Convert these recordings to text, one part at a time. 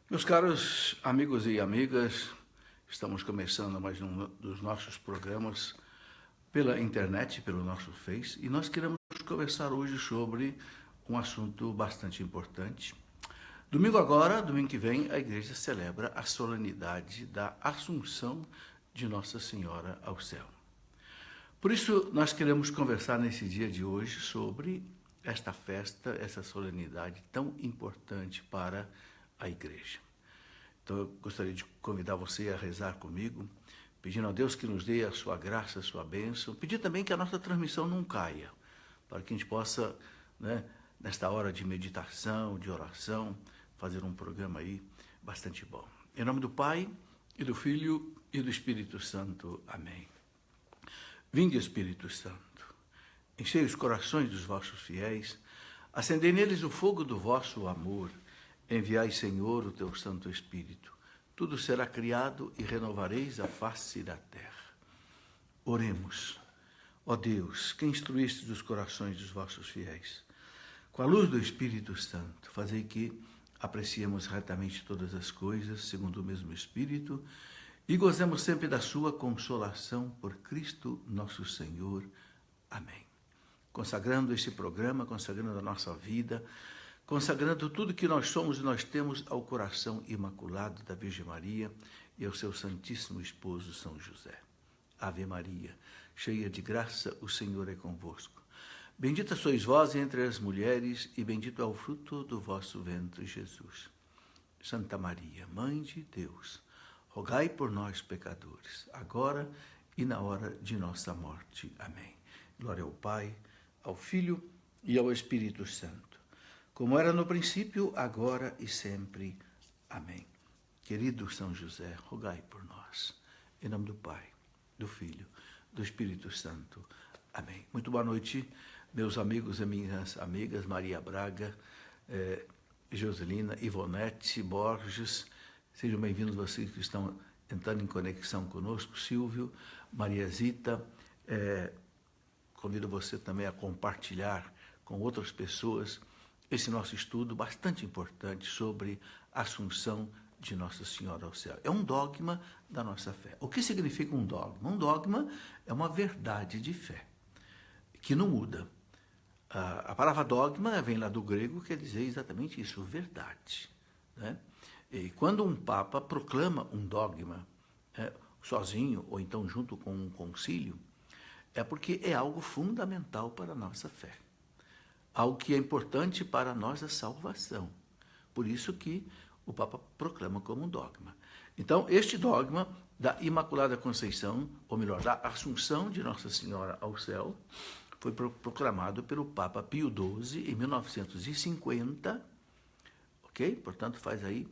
Meus caros amigos e amigas, estamos começando mais um dos nossos programas pela internet, pelo nosso Face, e nós queremos conversar hoje sobre um assunto bastante importante. Domingo que vem, a igreja celebra a solenidade da Assunção de Nossa Senhora ao céu. Por isso, nós queremos conversar nesse dia de hoje sobre esta festa, essa solenidade tão importante para a igreja. Então, eu gostaria de convidar você a rezar comigo, pedindo a Deus que nos dê a sua graça, a sua bênção, pedir também que a nossa transmissão não caia, para que a gente possa, nesta hora de meditação, de oração, fazer um programa aí bastante bom. Em nome do Pai, e do Filho, e do Espírito Santo. Amém. Vinde, Espírito Santo, enchei os corações dos vossos fiéis, acendei neles o fogo do vosso amor. Enviai, Senhor, o teu Santo Espírito. Tudo será criado e renovareis a face da terra. Oremos. Ó Deus, que instruíste os corações dos vossos fiéis, com a luz do Espírito Santo, fazei que apreciemos retamente todas as coisas, segundo o mesmo Espírito, e gozemos sempre da sua consolação por Cristo nosso Senhor. Amém. Consagrando este programa, consagrando a nossa vida, consagrando tudo que nós somos e nós temos ao coração imaculado da Virgem Maria e ao seu Santíssimo Esposo São José. Ave Maria, cheia de graça, o Senhor é convosco. Bendita sois vós entre as mulheres e bendito é o fruto do vosso ventre, Jesus. Santa Maria, Mãe de Deus, rogai por nós, pecadores, agora e na hora de nossa morte. Amém. Glória ao Pai, ao Filho e ao Espírito Santo, como era no princípio, agora e sempre. Amém. Querido São José, rogai por nós. Em nome do Pai, do Filho, do Espírito Santo. Amém. Muito boa noite, meus amigos e minhas amigas, Maria Braga, Joselina, Ivonete, Borges. Sejam bem-vindos vocês que estão entrando em conexão conosco. Silvio, Maria Zita, convido você também a compartilhar com outras pessoas esse nosso estudo bastante importante sobre a Assunção de Nossa Senhora ao céu. É um dogma da nossa fé. O que significa um dogma? Um dogma é uma verdade de fé, que não muda. A palavra dogma vem lá do grego, quer dizer exatamente isso, verdade. Né? E quando um papa proclama um dogma, sozinho ou então junto com um concílio, é porque é algo fundamental para a nossa fé. Algo que é importante para a nossa salvação. Por isso que o Papa proclama como um dogma. Então, este dogma da Imaculada Conceição, ou melhor, da Assunção de Nossa Senhora ao céu, foi proclamado pelo Papa Pio XII em 1950, ok? Portanto, faz aí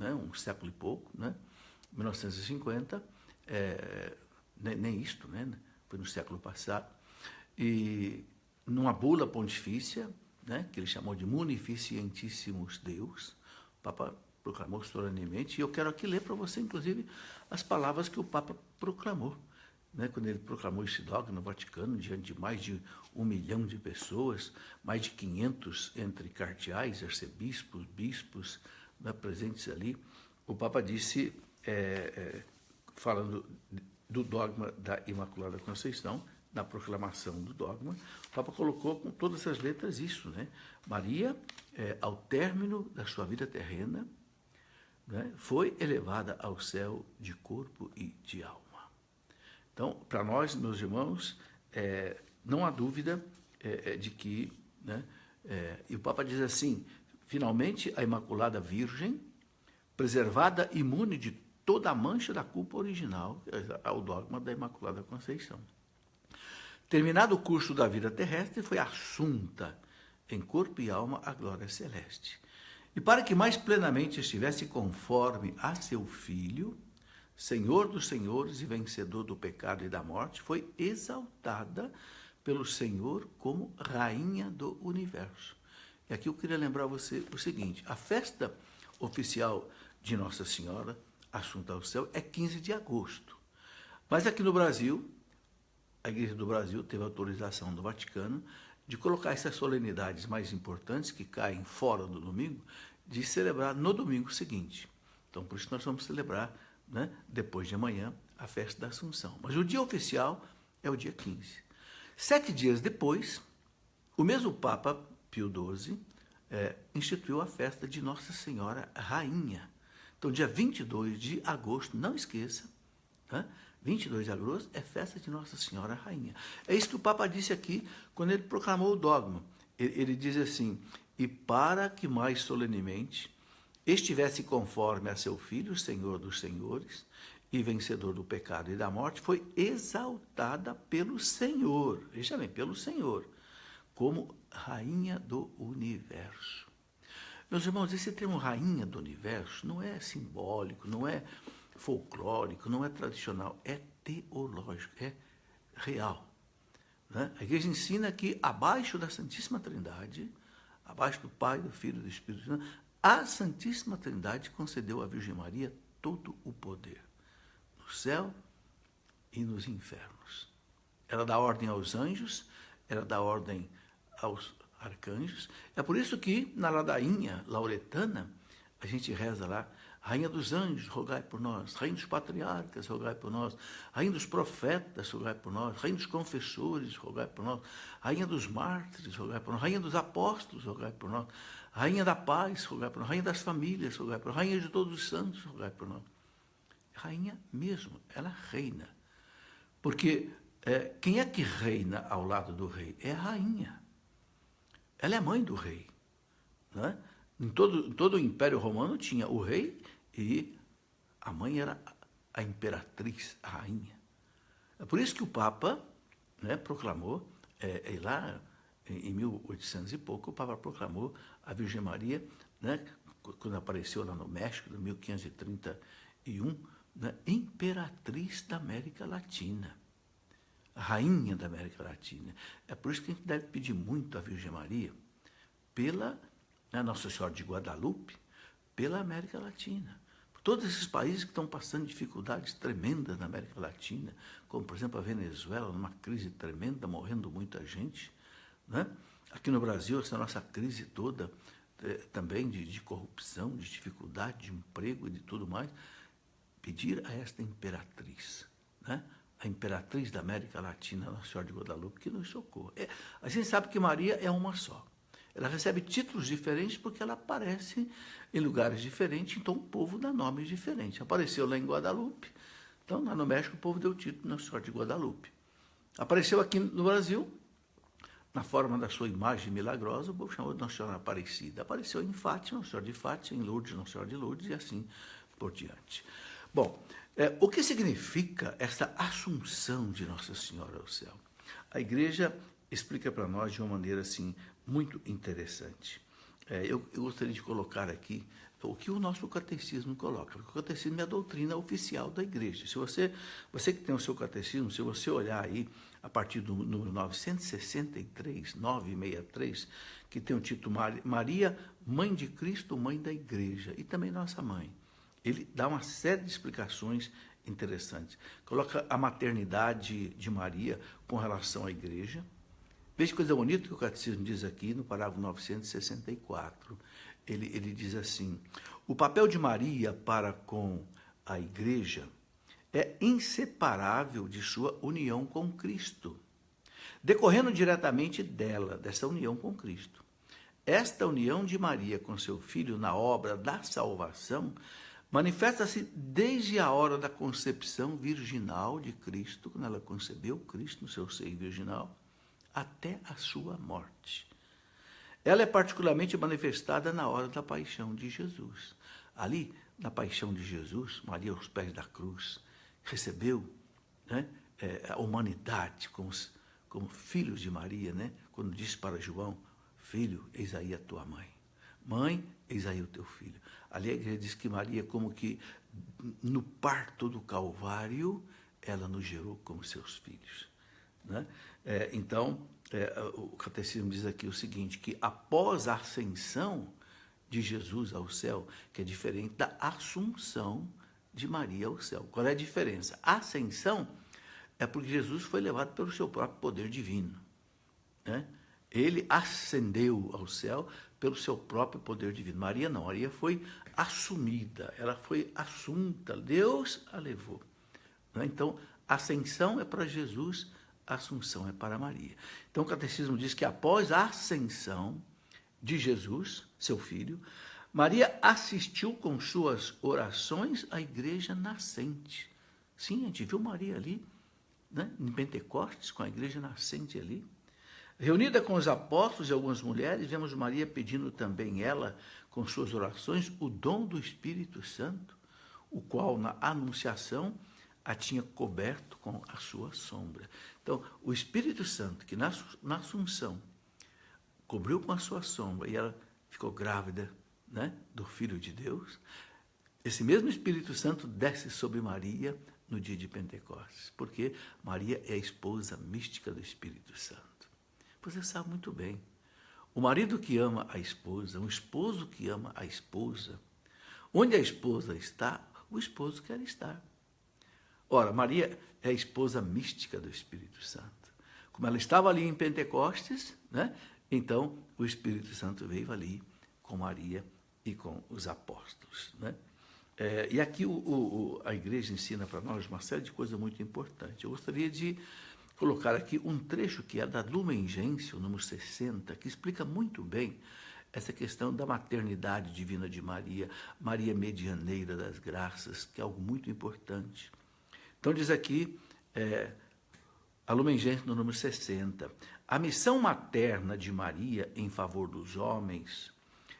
um século e pouco, 1950, nem isto, foi no século passado, e numa bula pontifícia, que ele chamou de Munificentissimus Deus, o Papa proclamou solenemente, e eu quero aqui ler para você, inclusive, as palavras que o Papa proclamou, quando ele proclamou esse dogma no Vaticano, diante de mais de 1 milhão de pessoas, mais de 500 entre cardeais, arcebispos, bispos, presentes ali. O Papa disse, falando do dogma da Imaculada Conceição, na proclamação do dogma, o Papa colocou com todas as letras isso, Maria, ao término da sua vida terrena, foi elevada ao céu de corpo e de alma. Então, para nós, meus irmãos, não há dúvida de que, e o Papa diz assim, finalmente a Imaculada Virgem, preservada imune de toda a mancha da culpa original, ao dogma da Imaculada Conceição. Terminado o curso da vida terrestre, foi assunta em corpo e alma à glória celeste. E para que mais plenamente estivesse conforme a seu Filho, Senhor dos senhores e vencedor do pecado e da morte, foi exaltada pelo Senhor como Rainha do Universo. E aqui eu queria lembrar você o seguinte, a festa oficial de Nossa Senhora, Assunta ao céu, é 15 de agosto. Mas aqui no Brasil, a Igreja do Brasil teve autorização do Vaticano de colocar essas solenidades mais importantes, que caem fora do domingo, de celebrar no domingo seguinte. Então, por isso nós vamos celebrar, né, depois de amanhã, a festa da Assunção. Mas o dia oficial é o dia 15. 7 dias depois, o mesmo Papa Pio XII instituiu a festa de Nossa Senhora Rainha. Então, dia 22 de agosto, não esqueça, né? 22 de agosto é festa de Nossa Senhora Rainha. É isso que o Papa disse aqui quando ele proclamou o dogma. Ele diz assim: e para que mais solenemente estivesse conforme a seu Filho, Senhor dos Senhores e vencedor do pecado e da morte, foi exaltada pelo Senhor, veja bem, pelo Senhor, como Rainha do Universo. Meus irmãos, esse termo Rainha do Universo não é simbólico, não é folclórico, não é tradicional, é teológico, é real. Né? A igreja ensina que abaixo da Santíssima Trindade, abaixo do Pai, do Filho e do Espírito Santo, a Santíssima Trindade concedeu à Virgem Maria todo o poder, no céu e nos infernos. Ela dá ordem aos anjos, ela dá ordem aos arcanjos. É por isso que na ladainha lauretana a gente reza lá: Rainha dos anjos, rogai por nós. Rainha dos patriarcas, rogai por nós. Rainha dos profetas, rogai por nós. Rainha dos confessores, rogai por nós. Rainha dos mártires, rogai por nós. Rainha dos apóstolos, rogai por nós. Rainha da paz, rogai por nós. Rainha das famílias, rogai por nós. Rainha de todos os santos, rogai por nós. Rainha mesmo, ela reina. Porque quem é que reina ao lado do rei? É a rainha. Ela é mãe do rei. Né? Em todo o Império Romano tinha o rei e a mãe era a imperatriz, a rainha. É por isso que o Papa, né, proclamou, lá em 1800 e pouco, o Papa proclamou a Virgem Maria, né, quando apareceu lá no México, em 1531, né, imperatriz da América Latina, a rainha da América Latina. É por isso que a gente deve pedir muito à Virgem Maria pela Nossa Senhora de Guadalupe, pela América Latina. Por todos esses países que estão passando dificuldades tremendas na América Latina, como, por exemplo, a Venezuela, numa crise tremenda, morrendo muita gente. Né? Aqui no Brasil, essa nossa crise toda, também de corrupção, de dificuldade, de emprego e de tudo mais, pedir a esta imperatriz, né? A imperatriz da América Latina, Nossa Senhora de Guadalupe, que nos socorra. A gente sabe que Maria é uma só. Ela recebe títulos diferentes porque ela aparece em lugares diferentes, então o povo dá nomes diferentes. Apareceu lá em Guadalupe, então lá no México o povo deu o título Nossa Senhora de Guadalupe. Apareceu aqui no Brasil, na forma da sua imagem milagrosa, o povo chamou de Nossa Senhora Aparecida. Apareceu em Fátima, Nossa Senhora de Fátima, em Lourdes, Nossa Senhora de Lourdes, e assim por diante. Bom, o que significa essa assunção de Nossa Senhora ao céu? A igreja explica para nós de uma maneira assim muito interessante. Eu gostaria de colocar aqui o que o nosso catecismo coloca, porque o catecismo é a doutrina oficial da igreja. Se você que tem o seu catecismo, se você olhar aí a partir do número 963, que tem o título Maria, Mãe de Cristo, Mãe da Igreja, e também Nossa Mãe, ele dá uma série de explicações interessantes. Coloca a maternidade de Maria com relação à igreja. Veja que coisa bonita que o catecismo diz aqui no parágrafo 964. Ele diz assim: o papel de Maria para com a igreja é inseparável de sua união com Cristo, decorrendo diretamente dela, dessa união com Cristo. Esta união de Maria com seu filho na obra da salvação manifesta-se desde a hora da concepção virginal de Cristo, quando ela concebeu Cristo no seu seio virginal, até a sua morte. Ela é particularmente manifestada na hora da paixão de Jesus. Ali, na paixão de Jesus, Maria aos pés da cruz, recebeu, né, a humanidade como filhos de Maria, né, quando disse para João: filho, eis aí a tua mãe. Mãe, eis aí o teu filho. Ali a igreja diz que Maria, como que no parto do Calvário, ela nos gerou como seus filhos. Né? Então, o catecismo diz aqui o seguinte, que após a ascensão de Jesus ao céu, que é diferente da assunção de Maria ao céu. Qual é a diferença? A ascensão é porque Jesus foi levado pelo seu próprio poder divino. Né? Ele ascendeu ao céu pelo seu próprio poder divino. Maria não, Maria foi assumida, ela foi assunta, Deus a levou. Então, ascensão é para Jesus, assunção é para Maria. Então, o catecismo diz que após a ascensão de Jesus, seu filho, Maria assistiu com suas orações à igreja nascente. Sim, a gente viu Maria ali, né, em Pentecostes, com a igreja nascente ali. Reunida com os apóstolos e algumas mulheres, vemos Maria pedindo também ela, com suas orações, o dom do Espírito Santo, o qual na Anunciação a tinha coberto com a sua sombra. Então, o Espírito Santo, que na Assunção cobriu com a sua sombra e ela ficou grávida, né, do Filho de Deus, esse mesmo Espírito Santo desce sobre Maria no dia de Pentecostes, porque Maria é a esposa mística do Espírito Santo. Você sabe muito bem, o marido que ama a esposa, o esposo que ama a esposa, onde a esposa está, o esposo quer estar. Ora, Maria é a esposa mística do Espírito Santo. Como ela estava ali em Pentecostes, né? Então o Espírito Santo veio ali com Maria e com os apóstolos, né? E aqui a igreja ensina para nós uma série de coisas muito importantes. Eu gostaria de colocar aqui um trecho que é da Lumen Gentium, número 60, que explica muito bem essa questão da maternidade divina de Maria, Maria medianeira das graças, que é algo muito importante. Então diz aqui, a Lumen Gentium, número 60, a missão materna de Maria em favor dos homens,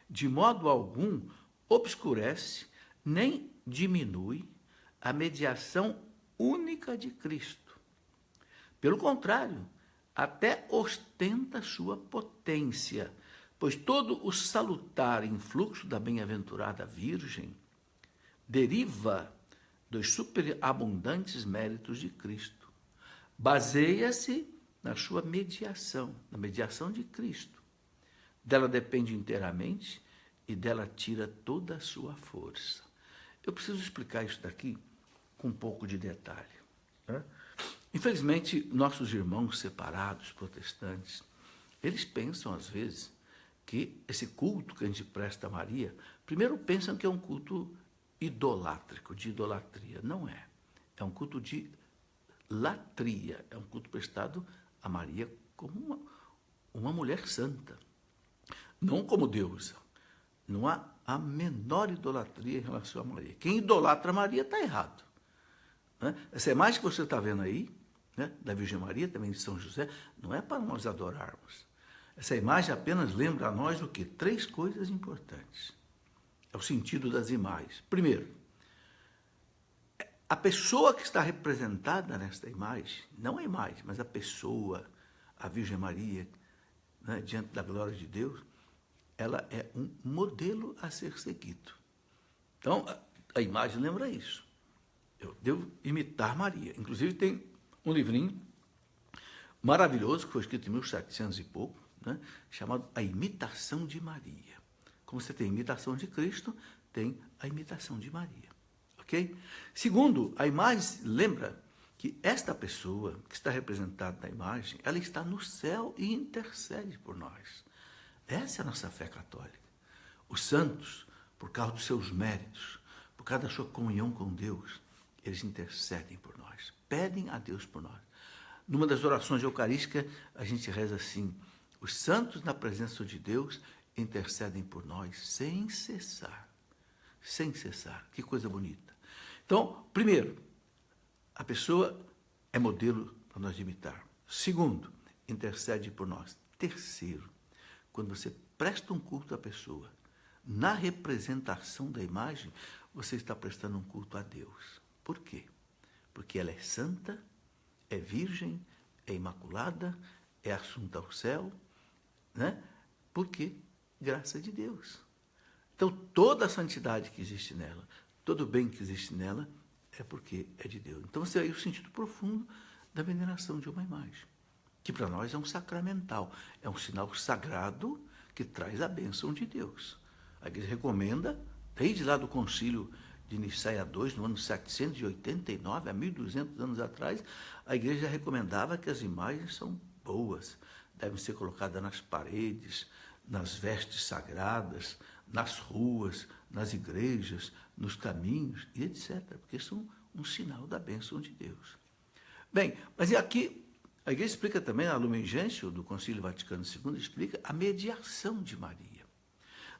de modo algum, obscurece nem diminui a mediação única de Cristo. Pelo contrário, até ostenta sua potência, pois todo o salutar influxo da bem-aventurada Virgem deriva dos superabundantes méritos de Cristo. Baseia-se na sua mediação, na mediação de Cristo. Dela depende inteiramente e dela tira toda a sua força. Eu preciso explicar isso daqui com um pouco de detalhe, né? Infelizmente, nossos irmãos separados, protestantes, eles pensam, às vezes, que esse culto que a gente presta a Maria, primeiro pensam que é um culto idolátrico, de idolatria. Não é. É um culto de latria, é um culto prestado a Maria como uma mulher santa, não como deusa. Não há a menor idolatria em relação a Maria. Quem idolatra Maria está errado, né? Essa imagem que você está vendo aí, né, da Virgem Maria, também de São José, não é para nós adorarmos. Essa imagem apenas lembra a nós o quê? 3 coisas importantes. É o sentido das imagens. Primeiro, a pessoa que está representada nesta imagem, não a imagem, mas a pessoa, a Virgem Maria, né, diante da glória de Deus, ela é um modelo a ser seguido. Então, a imagem lembra isso. Eu devo imitar Maria. Inclusive, tem um livrinho maravilhoso, que foi escrito em 1700 e pouco, né, chamado A Imitação de Maria. Como você tem a imitação de Cristo, tem a imitação de Maria. Ok? Segundo, a imagem lembra que esta pessoa que está representada na imagem, ela está no céu e intercede por nós. Essa é a nossa fé católica. Os santos, por causa dos seus méritos, por causa da sua comunhão com Deus, eles intercedem por nós, pedem a Deus por nós. Numa das orações eucarísticas, a gente reza assim: os santos na presença de Deus intercedem por nós sem cessar. Sem cessar. Que coisa bonita. Então, primeiro, a pessoa é modelo para nós imitar. Segundo, intercede por nós. Terceiro, quando você presta um culto à pessoa, na representação da imagem, você está prestando um culto a Deus. Por quê? Porque ela é santa, é virgem, é imaculada, é assunta ao céu, né? Porque graça de Deus. Então, toda a santidade que existe nela, todo o bem que existe nela, é porque é de Deus. Então, você aí o sentido profundo da veneração de uma imagem, que para nós é um sacramental, é um sinal sagrado que traz a bênção de Deus. A igreja recomenda, desde lá do concílio de Nicéia II, no ano 789, há 1.200 anos atrás, a igreja recomendava que as imagens são boas, devem ser colocadas nas paredes, nas vestes sagradas, nas ruas, nas igrejas, nos caminhos e etc. Porque são um sinal da bênção de Deus. Bem, mas aqui a igreja explica também, a Lumen Gentium do Concílio Vaticano II explica a mediação de Maria.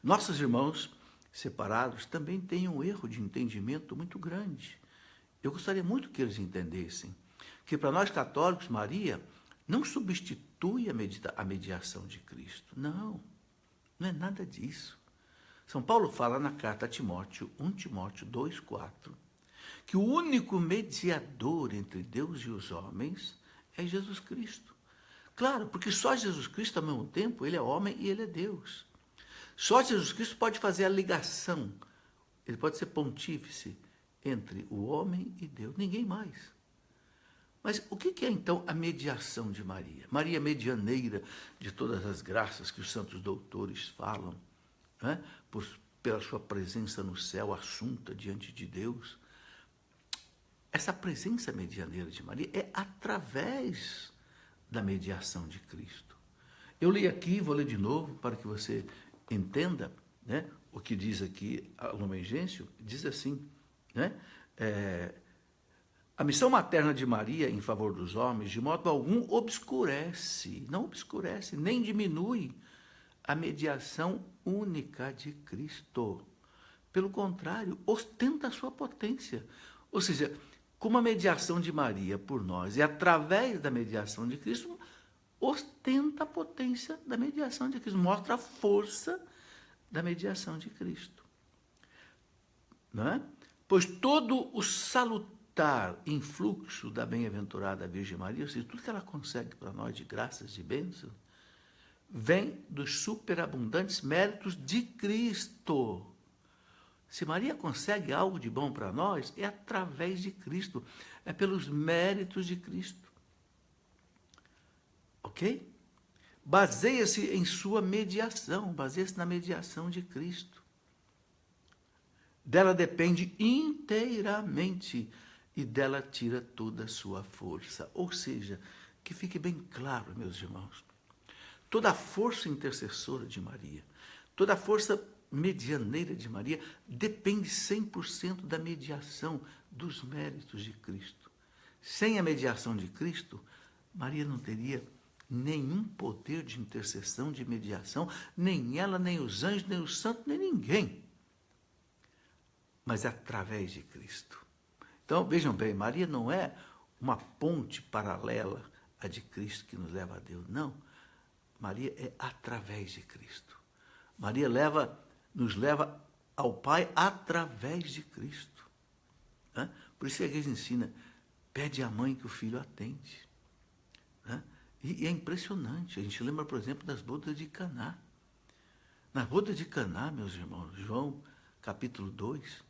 Nossos irmãos separados também têm um erro de entendimento muito grande. Eu gostaria muito que eles entendessem que para nós católicos, Maria não substitui a mediação de Cristo. Não, não é nada disso. São Paulo fala na carta a Timóteo, 1 Timóteo 2,4, que o único mediador entre Deus e os homens é Jesus Cristo. Claro, porque só Jesus Cristo, ao mesmo tempo, ele é homem e ele é Deus. Só Jesus Cristo pode fazer a ligação, ele pode ser pontífice entre o homem e Deus, ninguém mais. Mas o que é então a mediação de Maria? Maria medianeira de todas as graças que os santos doutores falam, né? Pela sua presença no céu, assunta diante de Deus. Essa presença medianeira de Maria é através da mediação de Cristo. Eu li aqui, vou ler de novo, para que você entenda, né, o que diz aqui a Lumen Gentium, diz assim, né, a missão materna de Maria em favor dos homens, de modo algum, não obscurece, nem diminui a mediação única de Cristo. Pelo contrário, ostenta a sua potência. Ou seja, como a mediação de Maria por nós e através da mediação de Cristo, ostenta a potência da mediação de Cristo, mostra a força da mediação de Cristo. Não é? Pois todo o salutar influxo da bem-aventurada Virgem Maria, ou seja, tudo que ela consegue para nós de graças e bênçãos, vem dos superabundantes méritos de Cristo. Se Maria consegue algo de bom para nós, é através de Cristo, é pelos méritos de Cristo. Ok? Baseia-se em sua mediação, baseia-se na mediação de Cristo. Dela depende inteiramente e dela tira toda a sua força. Ou seja, que fique bem claro, meus irmãos, toda a força intercessora de Maria, toda a força medianeira de Maria depende 100% da mediação dos méritos de Cristo. Sem a mediação de Cristo, Maria não teria nenhum poder de intercessão, de mediação, nem ela, nem os anjos, nem os santos, nem ninguém. Mas é através de Cristo. Então, vejam bem, Maria não é uma ponte paralela à de Cristo que nos leva a Deus. Não. Maria é através de Cristo. Maria nos leva ao Pai através de Cristo. Por isso a igreja ensina, pede à mãe que o filho atende. E é impressionante. A gente lembra, por exemplo, das bodas de Caná. Nas bodas de Caná, meus irmãos, João capítulo 2,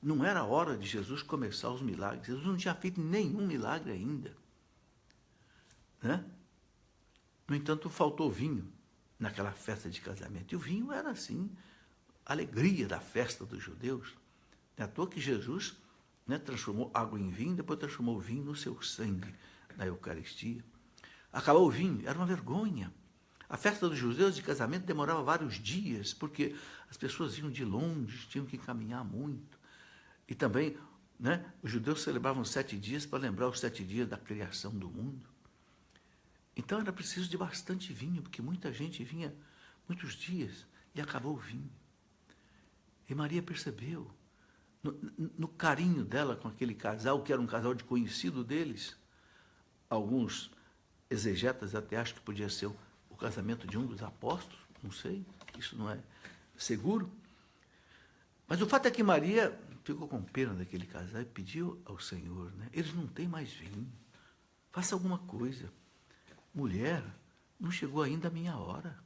não era a hora de Jesus começar os milagres. Jesus não tinha feito nenhum milagre ainda. No entanto, faltou vinho naquela festa de casamento. E o vinho era assim, a alegria da festa dos judeus. Não é à toa que Jesus transformou água em vinho, depois transformou o vinho no seu sangue na Eucaristia. Acabou o vinho, era uma vergonha. A festa dos judeus de casamento demorava vários dias, porque as pessoas vinham de longe, tinham que caminhar muito. E também, os judeus celebravam 7 dias para lembrar os 7 dias da criação do mundo. Então era preciso de bastante vinho, porque muita gente vinha muitos dias e acabou o vinho. E Maria percebeu, no carinho dela com aquele casal, que era um casal de conhecido deles, alguns exegetas até acham que podia ser o casamento de um dos apóstolos, não sei, isso não é seguro. Mas o fato é que Maria ficou com pena daquele casal e pediu ao Senhor, eles não têm mais vinho, faça alguma coisa. Mulher, não chegou ainda a minha hora.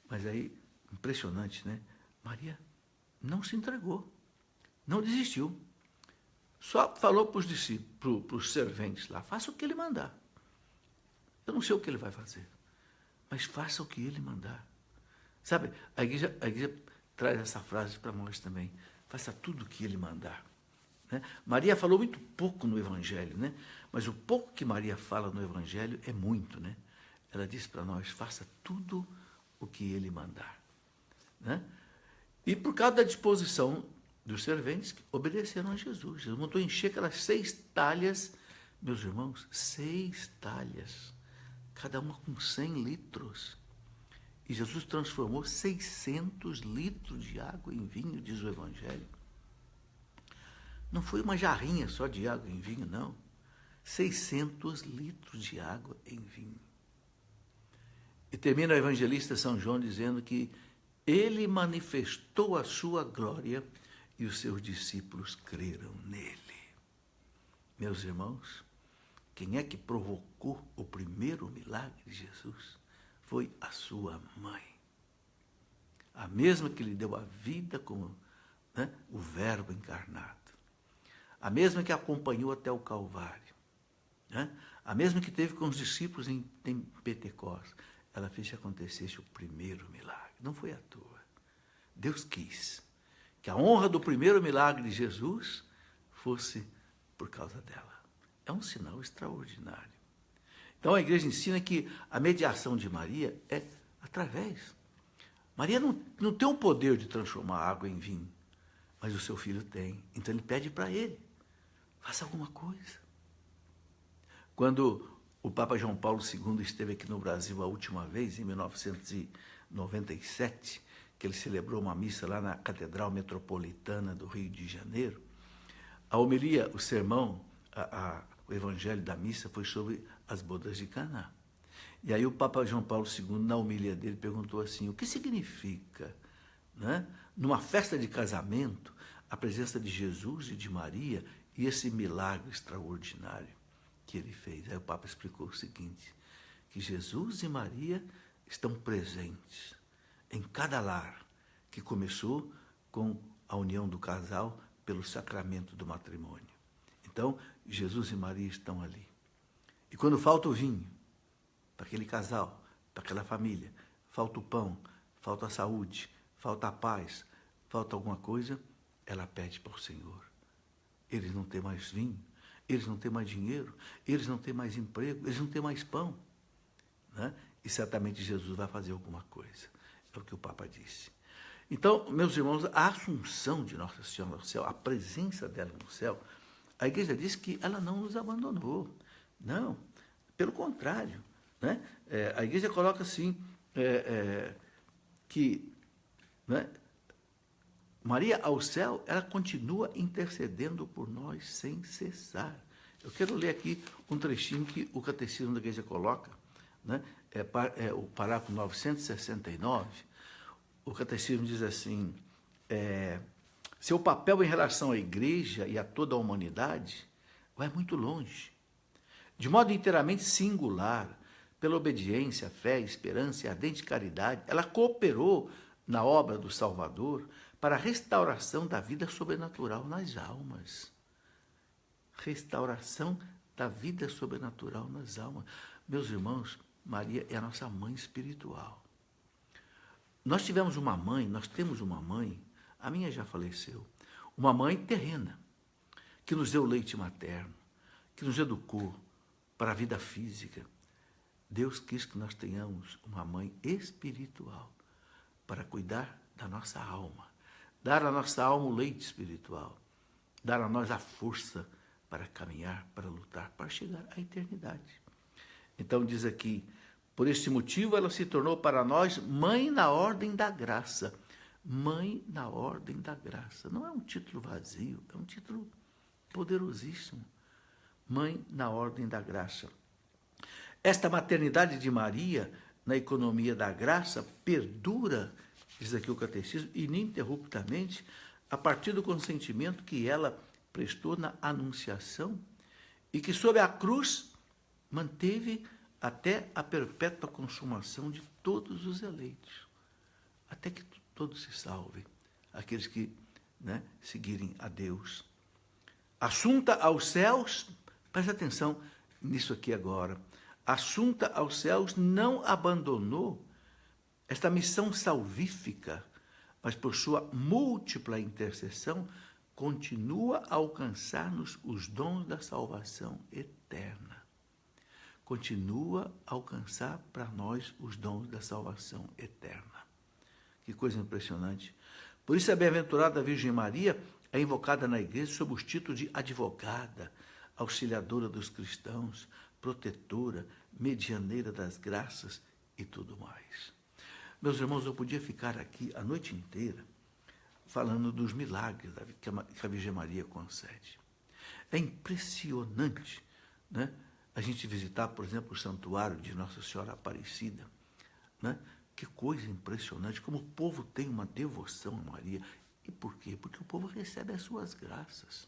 Mas aí, impressionante, Maria não se entregou, não desistiu. Só falou para os discípulos, para os serventes lá, faça o que ele mandar. Eu não sei o que ele vai fazer, mas faça o que ele mandar. Sabe, a igreja traz essa frase para nós também, faça tudo o que ele mandar. Maria falou muito pouco no Evangelho, mas o pouco que Maria fala no Evangelho é muito. Ela diz para nós, faça tudo o que ele mandar. né? E por causa da disposição dos serventes que obedeceram a Jesus. Jesus mandou encher aquelas 6 talhas, meus irmãos, 6 talhas, cada uma com 100 litros. E Jesus transformou 600 litros de água em vinho, diz o Evangelho. Não foi uma jarrinha só de água em vinho, não. 600 litros de água em vinho. E termina o evangelista São João dizendo que ele manifestou a sua glória e os seus discípulos creram nele. Meus irmãos, quem é que provocou o primeiro milagre de Jesus? Foi a sua mãe. A mesma que lhe deu a vida como, né, o Verbo encarnado. A mesma que acompanhou até o Calvário. Né? A mesma que teve com os discípulos em Pentecostes. Ela fez que acontecesse o primeiro milagre. Não foi à toa. Deus quis que a honra do primeiro milagre de Jesus fosse por causa dela. É um sinal extraordinário. Então a igreja ensina que a mediação de Maria é através. Maria não tem o poder de transformar água em vinho, mas o seu filho tem. Então ele pede para ele, faça alguma coisa. Quando o Papa João Paulo II esteve aqui no Brasil a última vez, em 1997, que ele celebrou uma missa lá na Catedral Metropolitana do Rio de Janeiro, a homilia, o sermão, o evangelho da missa foi sobre as bodas de Caná. E aí o Papa João Paulo II, na homilia dele, perguntou assim, o que significa, né, numa festa de casamento, a presença de Jesus e de Maria e esse milagre extraordinário que ele fez? Aí o Papa explicou o seguinte, que Jesus e Maria estão presentes em cada lar, que começou com a união do casal pelo sacramento do matrimônio. Então, Jesus e Maria estão ali. E quando falta o vinho, para aquele casal, para aquela família, falta o pão, falta a saúde, falta a paz, falta alguma coisa, ela pede para o Senhor. Eles não têm mais vinho, eles não têm mais dinheiro, eles não têm mais emprego, eles não têm mais pão. Né? E certamente Jesus vai fazer alguma coisa. É o que o Papa disse. Então, meus irmãos, a assunção de Nossa Senhora no céu, a presença dela no céu, a igreja diz que ela não nos abandonou. Não, pelo contrário. Né? A igreja coloca assim, que, né, Maria ao céu, ela continua intercedendo por nós sem cessar. Eu quero ler aqui um trechinho que o Catecismo da Igreja coloca, né? O parágrafo 969. O Catecismo diz assim, seu papel em relação à Igreja e a toda a humanidade vai muito longe. De modo inteiramente singular, pela obediência, fé, esperança e ardente caridade, ela cooperou na obra do Salvador para a restauração da vida sobrenatural nas almas. Restauração da vida sobrenatural nas almas. Meus irmãos, Maria é a nossa mãe espiritual. Nós temos uma mãe, a minha já faleceu, uma mãe terrena, que nos deu leite materno, que nos educou para a vida física. Deus quis que nós tenhamos uma mãe espiritual para cuidar da nossa alma, dar à nossa alma o leite espiritual, dar a nós a força para caminhar, para lutar, para chegar à eternidade. Então diz aqui, por este motivo ela se tornou para nós mãe na ordem da graça. Mãe na ordem da graça. Não é um título vazio, é um título poderosíssimo. Mãe na ordem da graça. Esta maternidade de Maria, na economia da graça, perdura, diz aqui o Catecismo, ininterruptamente, a partir do consentimento que ela prestou na Anunciação e que, sob a cruz, manteve até a perpétua consumação de todos os eleitos, até que todos se salvem, aqueles que, né, seguirem a Deus. Assunta aos céus, preste atenção nisso aqui agora, assunta aos céus, não abandonou esta missão salvífica, mas por sua múltipla intercessão, continua a alcançar-nos os dons da salvação eterna. Continua a alcançar para nós os dons da salvação eterna. Que coisa impressionante. Por isso a bem-aventurada Virgem Maria é invocada na igreja sob os títulos de advogada, auxiliadora dos cristãos, protetora, medianeira das graças e tudo mais. Meus irmãos, eu podia ficar aqui a noite inteira falando dos milagres que a Virgem Maria concede. É impressionante, né, a gente visitar, por exemplo, o santuário de Nossa Senhora Aparecida, né? Que coisa impressionante, como o povo tem uma devoção a Maria. E por quê? Porque o povo recebe as suas graças.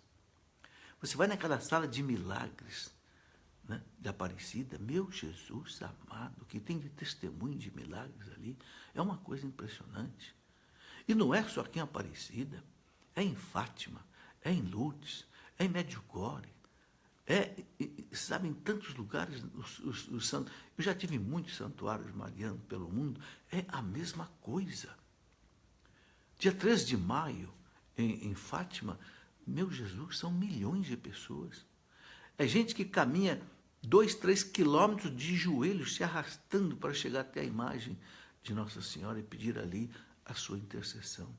Você vai naquela sala de milagres, né, de Aparecida, meu Jesus amado, que tem de testemunho de milagres ali, é uma coisa impressionante. E não é só aqui em Aparecida, é em Fátima, é em Lourdes, é em Medjugorje, sabe, em tantos lugares, os santos. Eu já tive muitos santuários marianos pelo mundo, é a mesma coisa. Dia 13 de maio, em Fátima, meu Jesus, são milhões de pessoas. É gente que caminha 2, 3 quilômetros de joelhos, se arrastando para chegar até a imagem de Nossa Senhora e pedir ali a sua intercessão.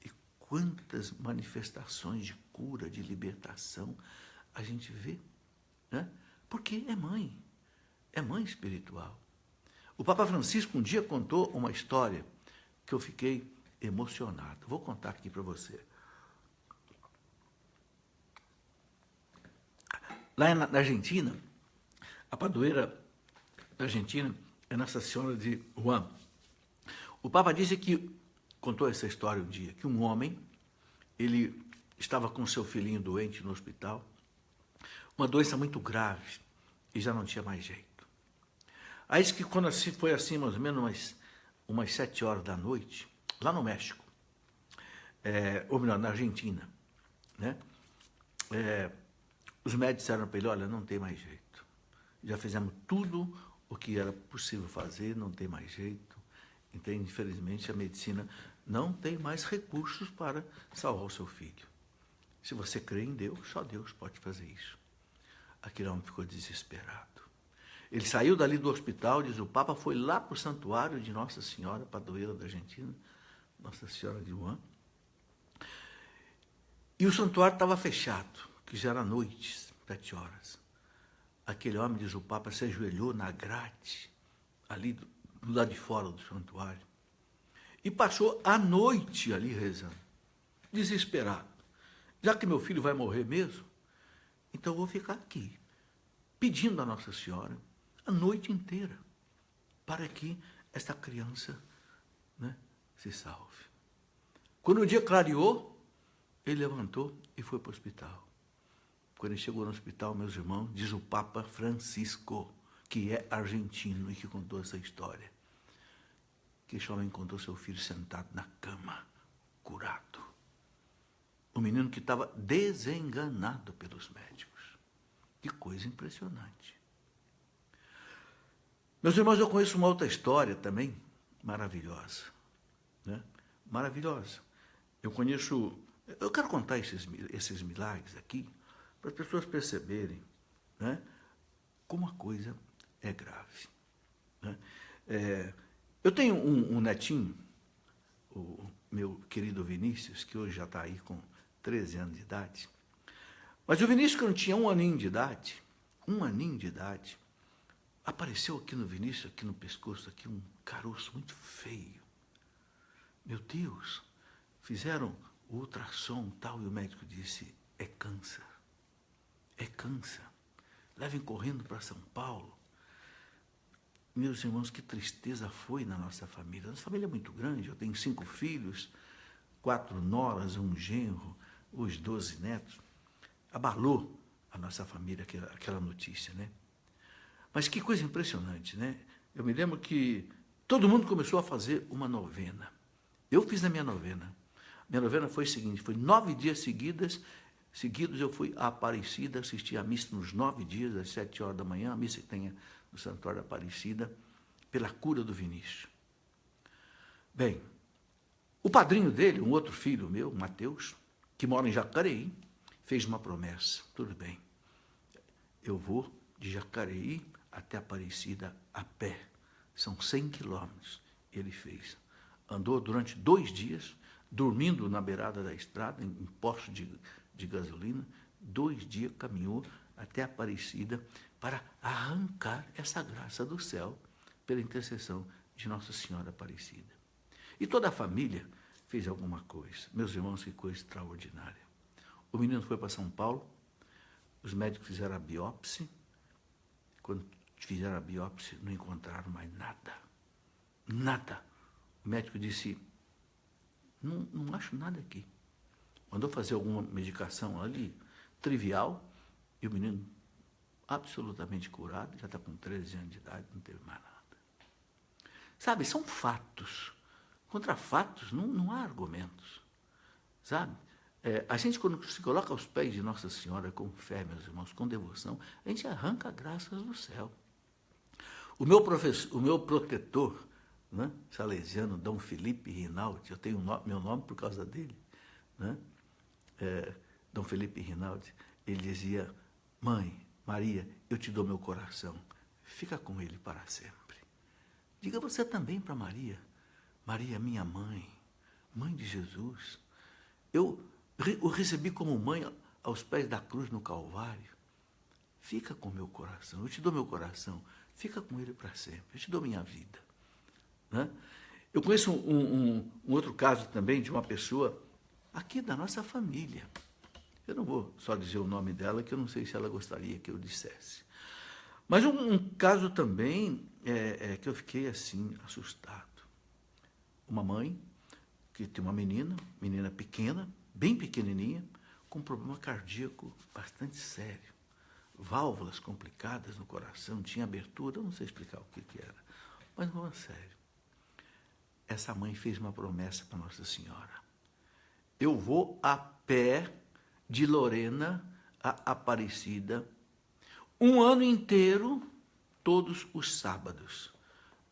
E quantas manifestações de cura, de libertação a gente vê, né? Porque é mãe espiritual. O Papa Francisco um dia contou uma história que eu fiquei emocionado. Vou contar aqui para você. Lá na Argentina, a padroeira da Argentina é Nossa Senhora de Juan. O Papa disse que, contou essa história um dia, que um homem, ele estava com seu filhinho doente no hospital, uma doença muito grave, e já não tinha mais jeito. Aí diz que quando assim, foi assim, mais ou menos umas 7 horas da noite, lá no México, ou melhor, na Argentina, né? Os médicos disseram para ele, olha, não tem mais jeito. Já fizemos tudo o que era possível fazer, não tem mais jeito. Então, infelizmente, a medicina não tem mais recursos para salvar o seu filho. Se você crê em Deus, só Deus pode fazer isso. Aquele homem ficou desesperado. Ele saiu dali do hospital, diz o Papa, foi lá para o santuário de Nossa Senhora, padroeira da Argentina, Nossa Senhora de Juan. E o santuário estava fechado, que já era noite, 7 horas. Aquele homem, diz o Papa, se ajoelhou na grade, ali do lado de fora do santuário, e passou a noite ali rezando, desesperado. Já que meu filho vai morrer mesmo, então eu vou ficar aqui, pedindo a Nossa Senhora a noite inteira, para que esta criança, né, se salve. Quando o dia clareou, ele levantou e foi para o hospital. Quando ele chegou no hospital, meus irmãos, diz o Papa Francisco, que é argentino e que contou essa história, que esse homem encontrou seu filho sentado na cama, curado. O menino que estava desenganado pelos médicos. Que coisa impressionante. Meus irmãos, eu conheço uma outra história também, maravilhosa, né? Maravilhosa. Eu quero contar esses milagres aqui, para as pessoas perceberem, né, como a coisa é grave, né? Eu tenho um netinho, o meu querido Vinícius, que hoje já está aí com 13 anos de idade. Mas o Vinícius, quando tinha um aninho de idade, apareceu aqui no Vinícius, aqui no pescoço, aqui um caroço muito feio. Meu Deus, fizeram o ultrassom e tal, e o médico disse, é câncer. É câncer. Levem correndo para São Paulo. Meus irmãos, que tristeza foi na nossa família. Nossa família é muito grande, eu tenho 5 filhos, 4 noras, um genro, os 12 netos. Abalou a nossa família aquela notícia, né? Mas que coisa impressionante, né? Eu me lembro que todo mundo começou a fazer uma novena. Eu fiz a minha novena. Minha novena foi o seguinte, foi 9 dias seguidos eu fui à Aparecida, assisti a missa nos 9 dias, às 7 horas da manhã, a missa que tem no Santuário da Aparecida, pela cura do Vinícius. Bem, o padrinho dele, um outro filho meu, Mateus, que mora em Jacareí, fez uma promessa, tudo bem, eu vou de Jacareí até Aparecida a pé, são 100 quilômetros, ele fez. andou durante 2 dias, dormindo na beirada da estrada, em posto de gasolina. 2 dias caminhou até Aparecida para arrancar essa graça do céu pela intercessão de Nossa Senhora Aparecida. E toda a família fez alguma coisa. Meus irmãos, que coisa extraordinária. O menino foi para São Paulo, os médicos fizeram a biópsia. Quando fizeram a biópsia, não encontraram mais nada. Nada. O médico disse, não acho nada aqui. Mandou fazer alguma medicação ali, trivial, e o menino absolutamente curado, já está com 13 anos de idade, não teve mais nada. Sabe, são fatos. Contra fatos não há argumentos. Sabe? A gente, quando se coloca aos pés de Nossa Senhora com fé, meus irmãos, com devoção, a gente arranca graças do céu. O meu protetor, né, salesiano, Dom Felipe Rinaldi, eu tenho meu nome por causa dele, né? Dom Felipe Rinaldi, ele dizia, mãe, Maria, eu te dou meu coração, fica com ele para sempre. Diga você também para Maria, Maria, minha mãe, mãe de Jesus, eu o recebi como mãe aos pés da cruz no Calvário. Fica com meu coração, eu te dou meu coração, fica com ele para sempre, eu te dou minha vida. Né? Eu conheço um outro caso também de uma pessoa aqui da nossa família. Eu não vou só dizer o nome dela, que eu não sei se ela gostaria que eu dissesse. Mas um caso também que eu fiquei assim, assustado. Uma mãe que tem uma menina pequena, bem pequenininha, com um problema cardíaco bastante sério. Válvulas complicadas no coração, tinha abertura, eu não sei explicar o que era, mas não é sério. Essa mãe fez uma promessa para Nossa Senhora. Eu vou a pé de Lorena a Aparecida, 1 ano inteiro, todos os sábados.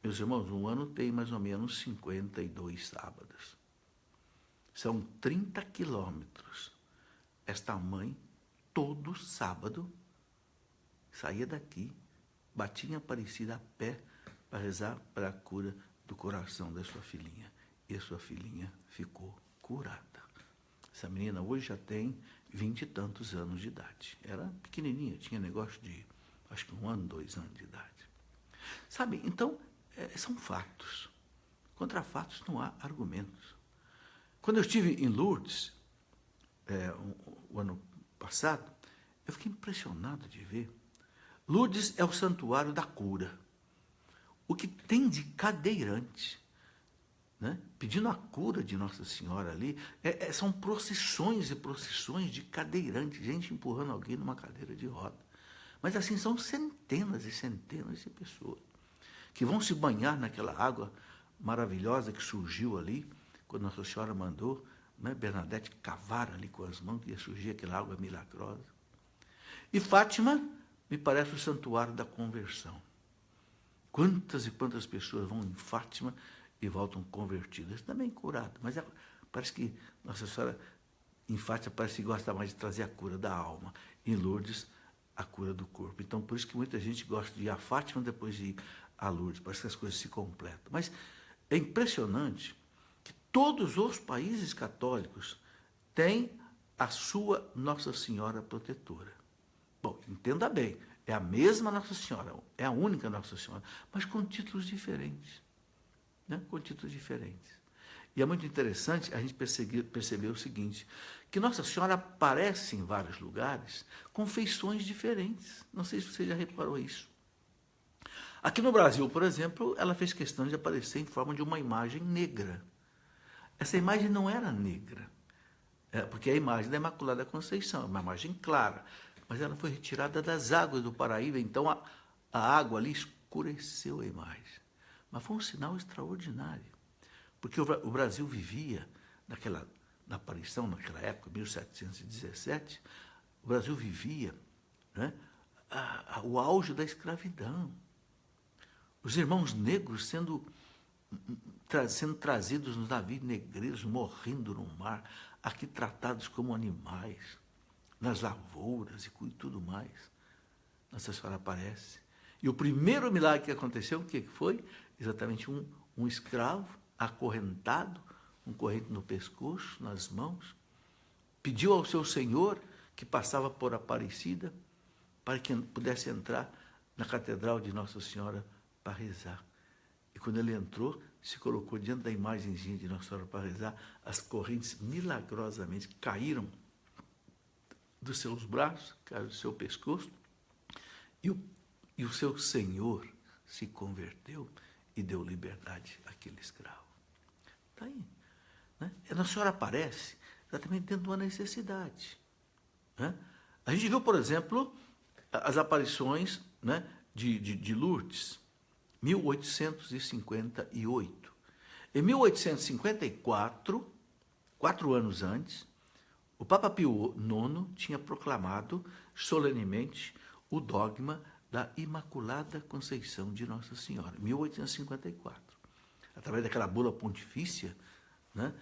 Meus irmãos, 1 ano tem mais ou menos 52 sábados. São 30 quilômetros. Esta mãe, todo sábado, saía daqui, batia em Aparecida a pé para rezar para a cura do coração da sua filhinha. E a sua filhinha ficou curada. Essa menina hoje já tem 20 e tantos anos de idade. Era pequenininha, tinha negócio de, acho que 1 ano, 2 anos de idade. Sabe, então, são fatos. Contra fatos não há argumentos. Quando eu estive em Lourdes, o ano passado, eu fiquei impressionado de ver. Lourdes é o santuário da cura. O que tem de cadeirante, né, pedindo a cura de Nossa Senhora ali, são procissões e procissões de cadeirante, gente empurrando alguém numa cadeira de roda. Mas assim, são centenas e centenas de pessoas que vão se banhar naquela água maravilhosa que surgiu ali, quando Nossa Senhora mandou, né, Bernadette cavar ali com as mãos, que ia surgir aquela água milagrosa. E Fátima me parece o santuário da conversão. Quantas e quantas pessoas vão em Fátima e voltam convertidas, também curadas, mas parece que Nossa Senhora em Fátima parece que gosta mais de trazer a cura da alma, em Lourdes a cura do corpo. Então por isso que muita gente gosta de ir a Fátima depois de ir a Lourdes, parece que as coisas se completam. Mas é impressionante que todos os países católicos têm a sua Nossa Senhora protetora. Bom, entenda bem, é a mesma Nossa Senhora, é a única Nossa Senhora, mas com títulos diferentes. Né? Com títulos diferentes. E é muito interessante a gente perceber o seguinte, que Nossa Senhora aparece em vários lugares com feições diferentes. Não sei se você já reparou isso. Aqui no Brasil, por exemplo, ela fez questão de aparecer em forma de uma imagem negra. Essa imagem não era negra, porque é a imagem da Imaculada Conceição, é uma imagem clara, mas ela foi retirada das águas do Paraíba, então a água ali escureceu a imagem. Mas foi um sinal extraordinário, porque o Brasil vivia, na aparição, naquela época, 1717, o Brasil vivia, né, o auge da escravidão. Os irmãos negros sendo trazidos nos navios negreiros, morrendo no mar, aqui tratados como animais, nas lavouras e tudo mais. Nossa Senhora aparece. E o primeiro milagre que aconteceu, o que foi? Exatamente um escravo acorrentado, com corrente no pescoço, nas mãos, pediu ao seu Senhor, que passava por Aparecida, para que pudesse entrar na Catedral de Nossa Senhora para rezar. E quando ele entrou, se colocou diante da imagenzinha de Nossa Senhora para rezar, as correntes milagrosamente caíram dos seus braços, caíram do seu pescoço, e o seu Senhor se converteu e deu liberdade àquele escravo. Está aí. Né? E Nossa Senhora aparece exatamente dentro de uma necessidade. Né? A gente viu, por exemplo, as aparições, né, de Lourdes, 1858. Em 1854, 4 anos antes, o Papa Pio IX tinha proclamado solenemente o dogma da Imaculada Conceição de Nossa Senhora, 1854. Através daquela bula pontifícia, né,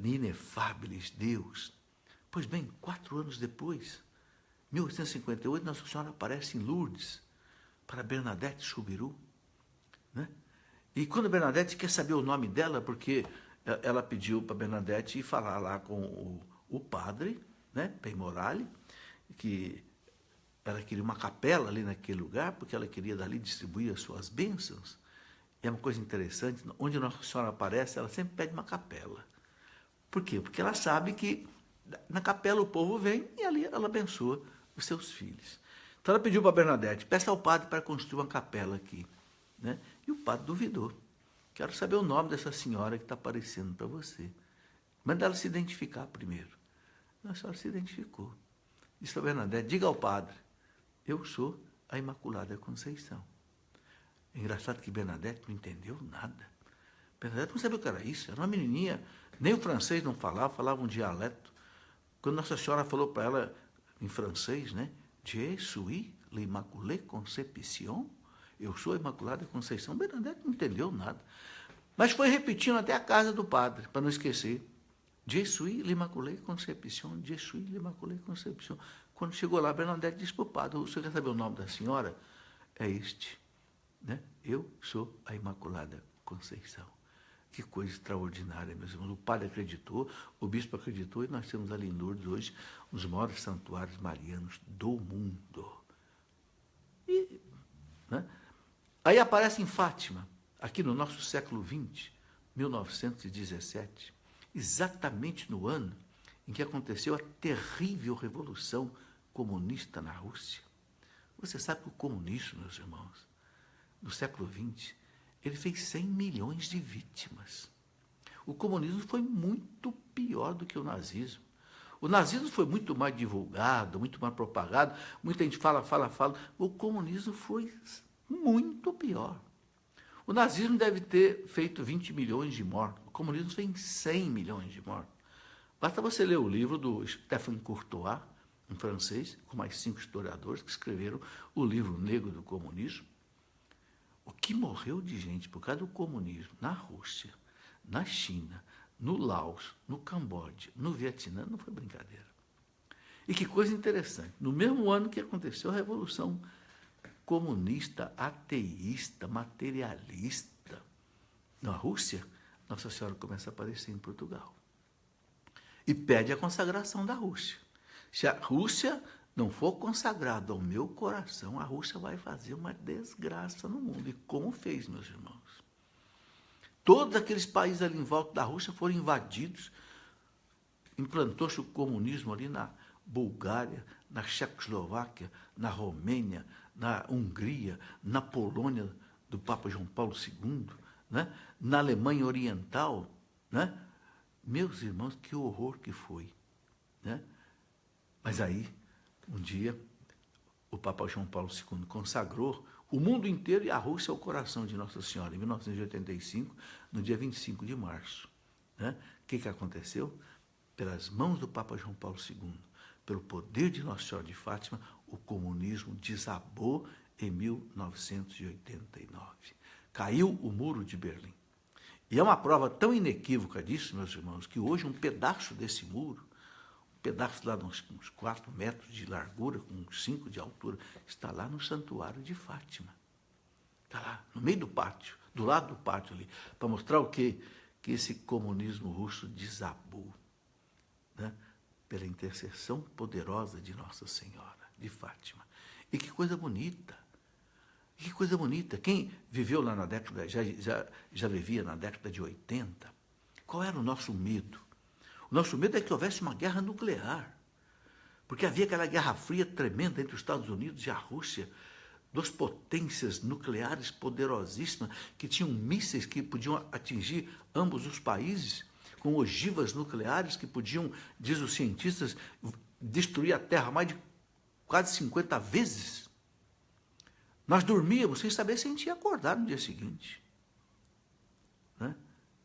Inefabilis Deus. Pois bem, 4 anos depois, 1858, Nossa Senhora aparece em Lourdes para Bernadette Soubirous. Né? E quando Bernadette quer saber o nome dela, porque ela pediu para Bernadette ir falar lá com o padre, né, Peimorale, que ela queria uma capela ali naquele lugar, porque ela queria dali distribuir as suas bênçãos. E é uma coisa interessante, onde Nossa Senhora aparece, ela sempre pede uma capela. Por quê? Porque ela sabe que na capela o povo vem e ali ela abençoa os seus filhos. Então ela pediu para Bernadette, peça ao padre para construir uma capela aqui. Né? E o padre duvidou. Quero saber o nome dessa senhora que está aparecendo para você. Manda ela se identificar primeiro. A senhora se identificou. Disse para Bernadette, diga ao padre, eu sou a Imaculada Conceição. É engraçado que Bernadette não entendeu nada. Bernadette não sabia o que era isso. Era uma menininha, nem o francês não falava, falava um dialeto. Quando Nossa Senhora falou para ela em francês, né? Je suis l'Immaculée Conception. Eu sou a Imaculada Conceição. Bernadette não entendeu nada. Mas foi repetindo até a casa do padre, para não esquecer. Je suis l'Immaculée Conception, je suis l'Immaculée Conception. Quando chegou lá, Bernadette disse para o padre, o senhor quer saber o nome da senhora? É este. Né? Eu sou a Imaculada Conceição. Que coisa extraordinária, meus irmãos. O padre acreditou, o bispo acreditou, e nós temos ali em Lourdes hoje um dos maiores santuários marianos do mundo. E, né? Aí aparece em Fátima, aqui no nosso século XX, 1917, exatamente no ano em que aconteceu a terrível revolução comunista na Rússia. Você sabe que o comunismo, meus irmãos, no século XX, ele fez 100 milhões de vítimas. O comunismo foi muito pior do que o nazismo. O nazismo foi muito mais divulgado, muito mais propagado, muita gente fala. O comunismo foi muito pior. O nazismo deve ter feito 20 milhões de mortos. O comunismo fez 100 milhões de mortos. Basta você ler o livro do Stéphane Courtois, em francês, com mais 5 historiadores que escreveram o livro Negro do Comunismo. O que morreu de gente por causa do comunismo na Rússia, na China, no Laos, no Camboja, no Vietnã, não foi brincadeira. E que coisa interessante, no mesmo ano que aconteceu a Revolução Comunista, ateísta, materialista, na Rússia, Nossa Senhora começa a aparecer em Portugal. E pede a consagração da Rússia. Se a Rússia não for consagrada ao meu coração, a Rússia vai fazer uma desgraça no mundo. E como fez, meus irmãos? Todos aqueles países ali em volta da Rússia foram invadidos. Implantou-se o comunismo ali na Bulgária, na Checoslováquia, na Romênia, na Hungria, na Polônia do Papa João Paulo II, né? Na Alemanha Oriental. Né? Meus irmãos, que horror que foi. Né? Mas aí, um dia, o Papa João Paulo II consagrou o mundo inteiro e a Rússia ao coração de Nossa Senhora, em 1985, no dia 25 de março. Né? O que aconteceu? Pelas mãos do Papa João Paulo II, pelo poder de Nossa Senhora de Fátima, o comunismo desabou em 1989. Caiu o Muro de Berlim. E é uma prova tão inequívoca disso, meus irmãos, que hoje um pedaço desse muro, um pedaço lá de uns 4 metros de largura, com 5 de altura, está lá no Santuário de Fátima. Está lá, no meio do pátio, do lado do pátio ali, para mostrar o quê? que esse comunismo russo desabou, né? Pela intercessão poderosa de Nossa Senhora de Fátima. E que coisa bonita! Que coisa bonita! Quem viveu lá na década, já vivia na década de 80, qual era o nosso medo? O nosso medo é que houvesse uma guerra nuclear, porque havia aquela guerra fria tremenda entre os Estados Unidos e a Rússia, duas potências nucleares poderosíssimas, que tinham mísseis que podiam atingir ambos os países, com ogivas nucleares que podiam, diz os cientistas, destruir a Terra mais de quase 50 vezes. Nós dormíamos sem saber se a gente ia acordar no dia seguinte, né?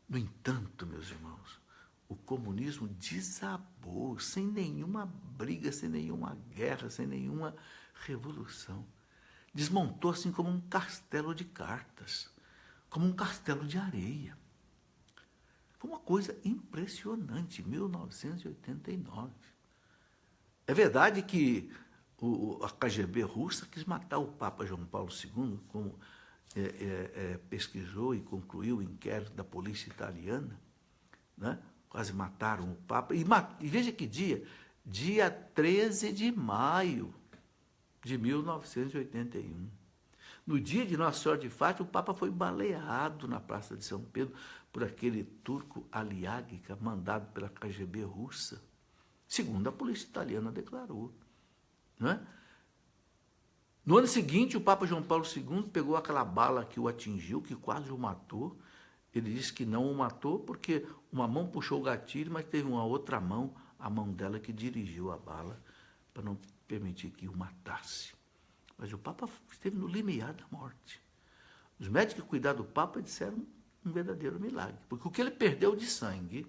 No entanto, meus irmãos, o comunismo desabou sem nenhuma briga, sem nenhuma guerra, sem nenhuma revolução. Desmontou assim como um castelo de cartas, como um castelo de areia. Foi uma coisa impressionante, 1989. É verdade que a KGB russa quis matar o Papa João Paulo II, como pesquisou e concluiu o inquérito da polícia italiana, né? Quase mataram o Papa. E veja que dia? Dia 13 de maio de 1981. No dia de Nossa Senhora de Fátima, o Papa foi baleado na Praça de São Pedro por aquele turco Aliagica, mandado pela KGB russa, segundo a polícia italiana declarou. Não é? No ano seguinte, o Papa João Paulo II pegou aquela bala que o atingiu, que quase o matou. Ele disse que não o matou porque uma mão puxou o gatilho, mas teve uma outra mão, a mão dela, que dirigiu a bala para não permitir que o matasse. Mas o Papa esteve no limiar da morte. Os médicos que cuidaram do Papa disseram um verdadeiro milagre, porque o que ele perdeu de sangue,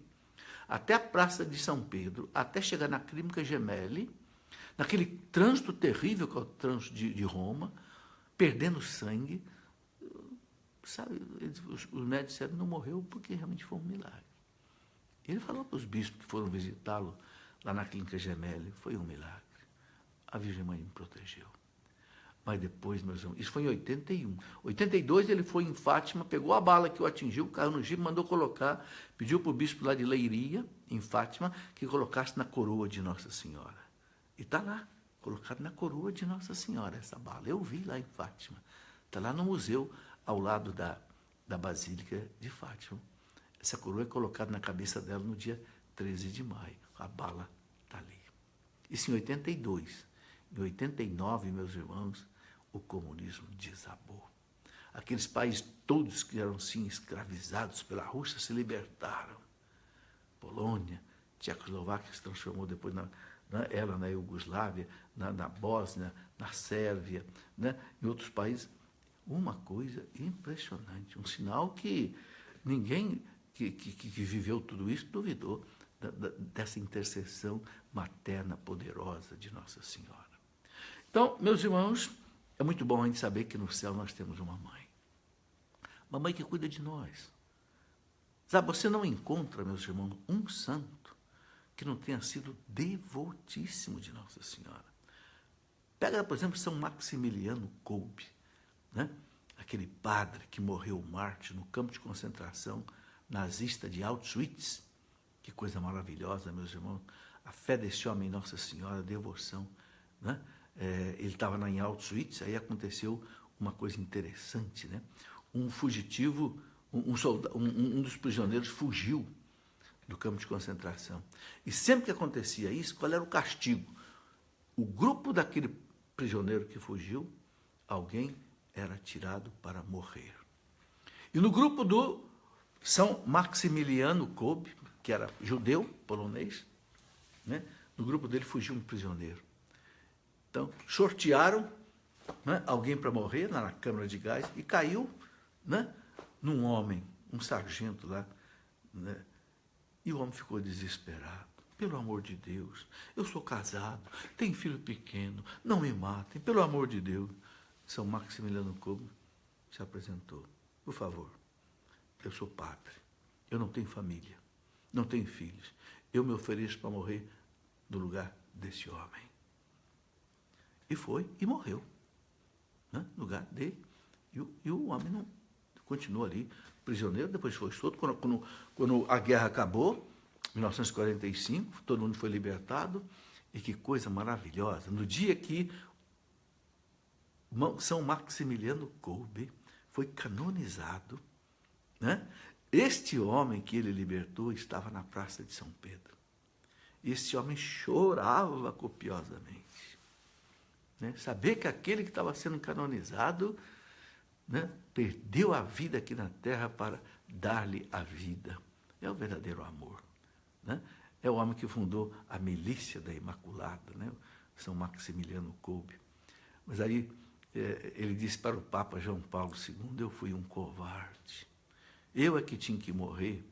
até a Praça de São Pedro, até chegar na Clínica Gemelli, naquele trânsito terrível que é o trânsito de Roma, perdendo sangue, sabe, os médicos disseram não morreu porque realmente foi um milagre. Ele falou para os bispos que foram visitá-lo lá na Clínica Gemelli, foi um milagre. A Virgem Mãe me protegeu. Mas depois, meus irmãos, isso foi em 81. 82 ele foi em Fátima, pegou a bala que o atingiu, caiu no jipe, mandou colocar, pediu para o bispo lá de Leiria, em Fátima, que colocasse na coroa de Nossa Senhora. E está lá, colocado na coroa de Nossa Senhora, essa bala. Eu vi lá em Fátima. Está lá no museu, ao lado da Basílica de Fátima. Essa coroa é colocada na cabeça dela no dia 13 de maio. A bala está ali. Isso em 82. Em 89, meus irmãos, o comunismo desabou. Aqueles países todos que eram, sim, escravizados pela Rússia se libertaram. Polônia, Tchecoslováquia se transformou depois ela na Iugoslávia, na Bósnia, na Sérvia, né? Em outros países. Uma coisa impressionante, um sinal que ninguém que viveu tudo isso duvidou dessa intercessão materna poderosa de Nossa Senhora. Então, meus irmãos, é muito bom a gente saber que no céu nós temos uma mãe que cuida de nós. Sabe, você não encontra, meus irmãos, um santo que não tenha sido devotíssimo de Nossa Senhora. Pega, por exemplo, São Maximiliano Kolbe, né? Aquele padre que morreu mártir no campo de concentração nazista de Auschwitz. Que coisa maravilhosa, meus irmãos. A fé desse homem, Nossa Senhora, a devoção, né? Ele estava lá em Auschwitz, aí aconteceu uma coisa interessante, né? Um fugitivo, um dos prisioneiros fugiu do campo de concentração. E sempre que acontecia isso, qual era o castigo? O grupo daquele prisioneiro que fugiu, alguém era tirado para morrer. E no grupo do São Maximiliano Kolbe, que era judeu, polonês, né? No grupo dele fugiu um prisioneiro. Então, sortearam, né, alguém para morrer na câmara de gás e caiu, né, num homem, um sargento lá, né? E o homem ficou desesperado. Pelo amor de Deus, eu sou casado, tenho filho pequeno, não me matem, pelo amor de Deus. São Maximiliano Kolbe se apresentou. Por favor, eu sou padre, eu não tenho família, não tenho filhos. Eu me ofereço para morrer no lugar desse homem. E foi e morreu, né, no lugar dele. E o homem não continuou ali, prisioneiro, depois foi solto. Quando a guerra acabou, em 1945, todo mundo foi libertado. E que coisa maravilhosa, no dia que São Maximiliano Kolbe foi canonizado, né? Este homem que ele libertou estava na Praça de São Pedro. Este homem chorava copiosamente, né? Saber que aquele que estava sendo canonizado, né, perdeu a vida aqui na terra para dar-lhe a vida. É o verdadeiro amor, né? É o homem que fundou a Milícia da Imaculada, né? São Maximiliano Kolbe. Mas aí ele disse para o Papa João Paulo II, eu fui um covarde. Eu é que tinha que morrer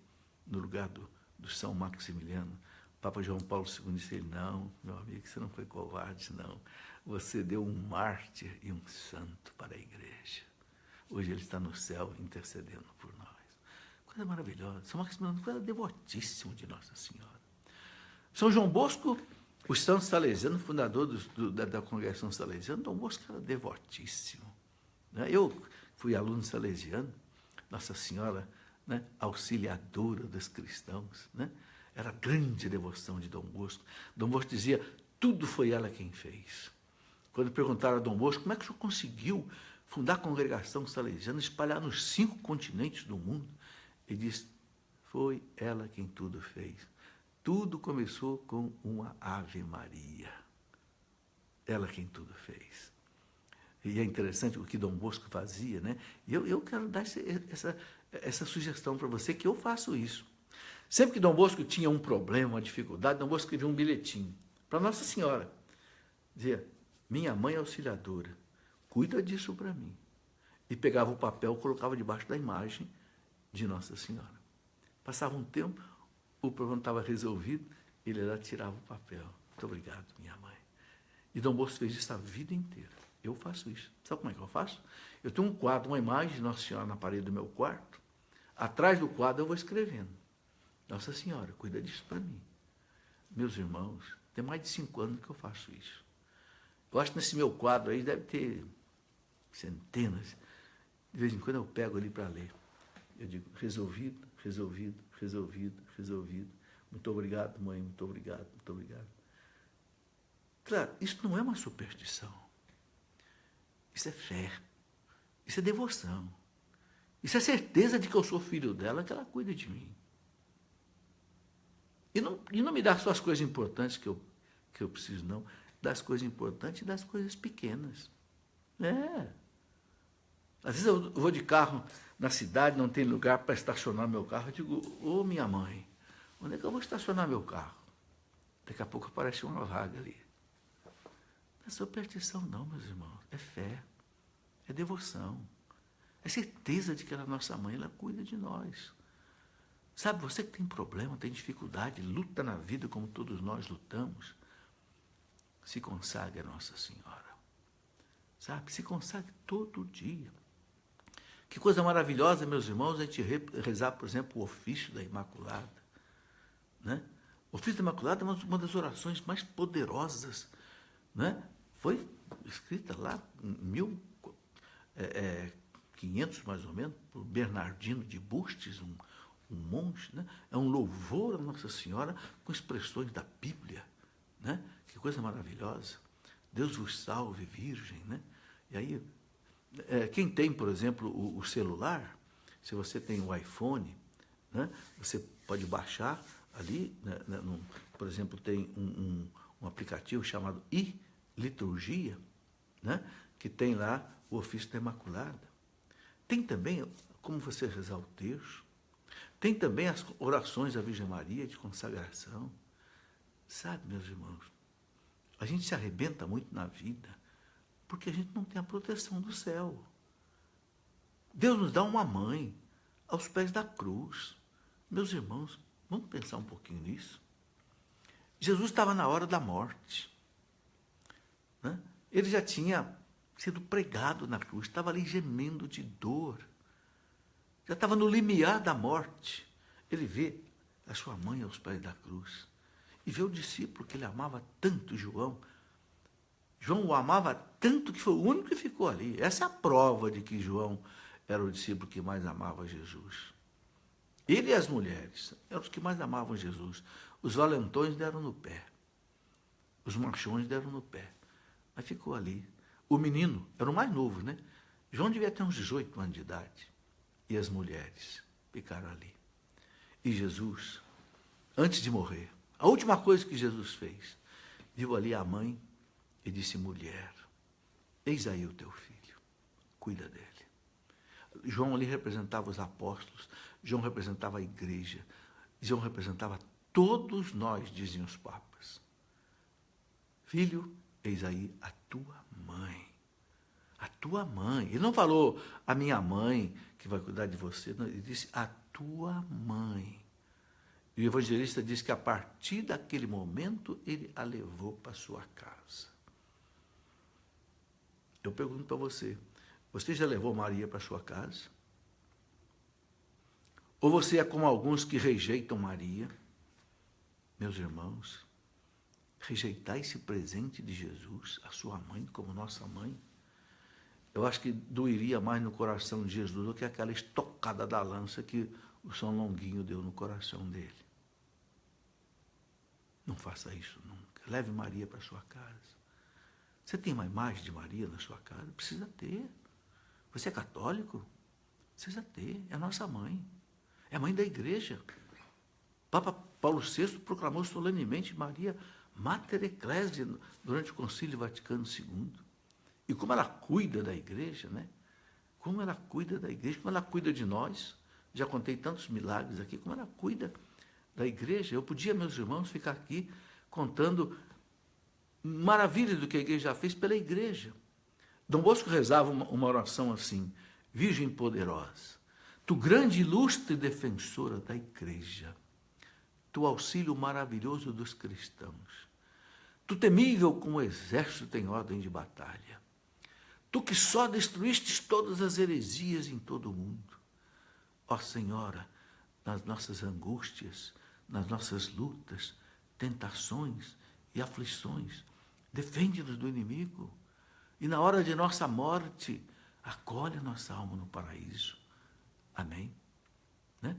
no lugar do São Maximiliano. O Papa João Paulo II disse, não, meu amigo, você não foi covarde, não. Você deu um mártir e um santo para a igreja. Hoje ele está no céu intercedendo por nós. Coisa maravilhosa. São Maximiliano era devotíssimo de Nossa Senhora. São João Bosco, o santo salesiano, fundador da congregação salesiana, Dom Bosco era devotíssimo, né? Eu fui aluno salesiano, Nossa Senhora, né, auxiliadora dos cristãos, né? Era grande devoção de Dom Bosco. Dom Bosco dizia, tudo foi ela quem fez. Quando perguntaram a Dom Bosco, como é que o senhor conseguiu fundar a congregação salesiana, espalhar nos 5 continentes do mundo? Ele disse, foi ela quem tudo fez. Tudo começou com uma Ave Maria. Ela quem tudo fez. E é interessante o que Dom Bosco fazia, né? E eu quero dar essa sugestão para você, que eu faço isso. Sempre que Dom Bosco tinha um problema, uma dificuldade, Dom Bosco escrevia um bilhetinho para Nossa Senhora. Dizia, minha mãe auxiliadora, cuida disso para mim. E pegava o papel, colocava debaixo da imagem de Nossa Senhora. Passava um tempo, o problema estava resolvido, ele lá tirava o papel. Muito obrigado, minha mãe. E Dom Bosco fez isso a vida inteira. Eu faço isso. Sabe como é que eu faço? Eu tenho um quadro, uma imagem de Nossa Senhora na parede do meu quarto. Atrás do quadro eu vou escrevendo. Nossa Senhora, cuida disso para mim. Meus irmãos, tem mais de 5 anos que eu faço isso. Eu acho que nesse meu quadro aí deve ter centenas. De vez em quando eu pego ali para ler. Eu digo, resolvido, resolvido, resolvido, resolvido. Muito obrigado, mãe, muito obrigado, muito obrigado. Claro, isso não é uma superstição. Isso é fé. Isso é devoção. Isso é certeza de que eu sou filho dela, que ela cuida de mim. E não me dá só as coisas importantes que eu preciso, não. Das coisas importantes e das coisas pequenas. Às vezes eu vou de carro na cidade, não tem lugar para estacionar meu carro. Eu digo, ô minha mãe, onde é que eu vou estacionar meu carro? Daqui a pouco aparece uma vaga ali. Não é superstição não, meus irmãos. É fé, é devoção. É certeza de que ela é nossa mãe, ela cuida de nós. Sabe, você que tem problema, tem dificuldade, luta na vida como todos nós lutamos, se consagre a Nossa Senhora. Sabe, se consagre todo dia. Que coisa maravilhosa, meus irmãos, a gente rezar, por exemplo, o ofício da Imaculada. Né? O ofício da Imaculada é uma das orações mais poderosas. Né? Foi escrita lá em 1500, mais ou menos, por Bernardino de Bustes, um monge. Né? É um louvor a Nossa Senhora com expressões da Bíblia. Né? Que coisa maravilhosa. Deus vos salve, Virgem. Né? E aí, quem tem, por exemplo, o celular, se você tem o iPhone, né? Você pode baixar ali, né? Por exemplo, tem um aplicativo chamado iLiturgia, né? Que tem lá o ofício da Imaculada. Tem também como você rezar o terço. Tem também as orações da Virgem Maria de consagração. Sabe, meus irmãos, a gente se arrebenta muito na vida porque a gente não tem a proteção do céu. Deus nos dá uma mãe aos pés da cruz. Meus irmãos, vamos pensar um pouquinho nisso. Jesus estava na hora da morte. Né? Ele já tinha sido pregado na cruz, estava ali gemendo de dor. Já estava no limiar da morte. Ele vê a sua mãe aos pés da cruz. E vê o discípulo que ele amava tanto, João. João o amava tanto que foi o único que ficou ali. Essa é a prova de que João era o discípulo que mais amava Jesus. Ele e as mulheres eram os que mais amavam Jesus. Os valentões deram no pé. Os machões deram no pé. Mas ficou ali. O menino era o mais novo, né? João devia ter uns 18 anos de idade. E as mulheres ficaram ali. E Jesus, antes de morrer, a última coisa que Jesus fez, viu ali a mãe e disse: mulher, eis aí o teu filho, cuida dele. João ali representava os apóstolos, João representava a igreja, João representava todos nós, diziam os papas. Filho, eis aí a tua mãe. A tua mãe. Ele não falou a minha mãe que vai cuidar de você, não, ele disse a tua mãe. E o evangelista diz que a partir daquele momento ele a levou para sua casa. Eu pergunto para você, você já levou Maria para sua casa? Ou você é como alguns que rejeitam Maria? Meus irmãos, rejeitar esse presente de Jesus, a sua mãe como nossa mãe, eu acho que doeria mais no coração de Jesus do que aquela estocada da lança que o São Longuinho deu no coração dele. Não faça isso nunca. Leve Maria para sua casa. Você tem uma imagem de Maria na sua casa? Precisa ter. Você é católico? Precisa ter. É a nossa mãe. É a mãe da igreja. Papa Paulo VI proclamou solenemente Maria Mater Ecclesiae durante o Concílio Vaticano II. E como ela cuida da igreja, né? Como ela cuida da igreja, como ela cuida de nós. Já contei tantos milagres aqui, como ela cuida da igreja. Eu podia, meus irmãos, ficar aqui contando maravilhas do que a igreja já fez pela igreja. Dom Bosco rezava uma oração assim: Virgem poderosa, tu grande, ilustre defensora da igreja, tu auxílio maravilhoso dos cristãos, tu temível como exército em ordem de batalha, tu que só destruístes todas as heresias em todo o mundo. Ó Senhora, nas nossas angústias, nas nossas lutas, tentações e aflições, defende-nos do inimigo. E na hora de nossa morte, acolhe a nossa alma no paraíso. Amém? Né?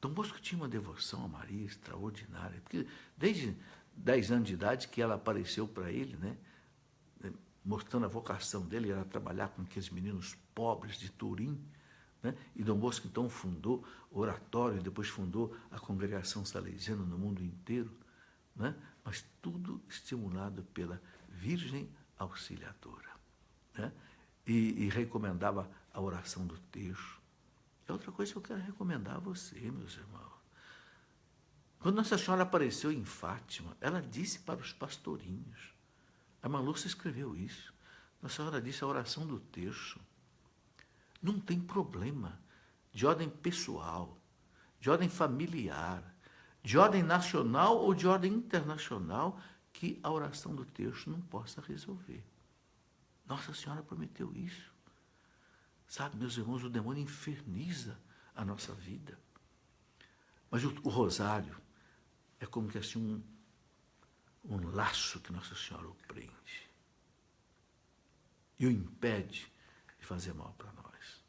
Dom Bosco tinha uma devoção a Maria extraordinária, porque desde 10 anos de idade que ela apareceu para ele, né? Mostrando a vocação dele, era trabalhar com aqueles meninos pobres de Turim, né? E Dom Bosco então fundou o oratório, depois fundou a congregação salesiana no mundo inteiro, né? Mas tudo estimulado pela Virgem Auxiliadora, né? E recomendava a oração do terço. É outra coisa que eu quero recomendar a você, meus irmãos. Quando Nossa Senhora apareceu em Fátima, ela disse para os pastorinhos, a Irmã Lúcia escreveu isso, Nossa Senhora disse a oração do terço. Não tem problema de ordem pessoal, de ordem familiar, de ordem nacional ou de ordem internacional que a oração do terço não possa resolver. Nossa Senhora prometeu isso. Sabe, meus irmãos, o demônio inferniza a nossa vida. Mas o rosário é como que assim um laço que Nossa Senhora o prende e o impede de fazer mal para nós.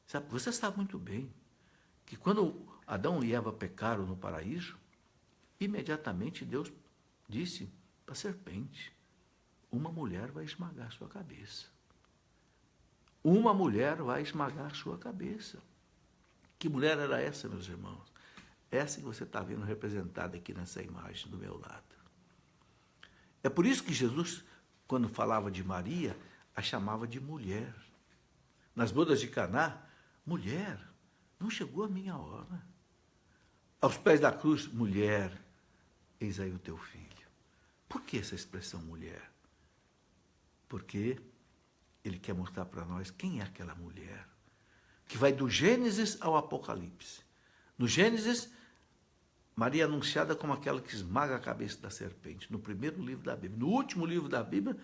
Sabe, você sabe muito bem que quando Adão e Eva pecaram no paraíso, imediatamente Deus disse para a serpente: uma mulher vai esmagar sua cabeça. Uma mulher vai esmagar sua cabeça. Que mulher era essa, meus irmãos? Essa que você está vendo representada aqui nessa imagem do meu lado. É por isso que Jesus, quando falava de Maria, a chamava de mulher. Nas bodas de Caná, mulher, não chegou a minha hora. Aos pés da cruz, mulher, eis aí o teu filho. Por que essa expressão mulher? Porque ele quer mostrar para nós quem é aquela mulher que vai do Gênesis ao Apocalipse. No Gênesis, Maria é anunciada como aquela que esmaga a cabeça da serpente, no primeiro livro da Bíblia. No último livro da Bíblia,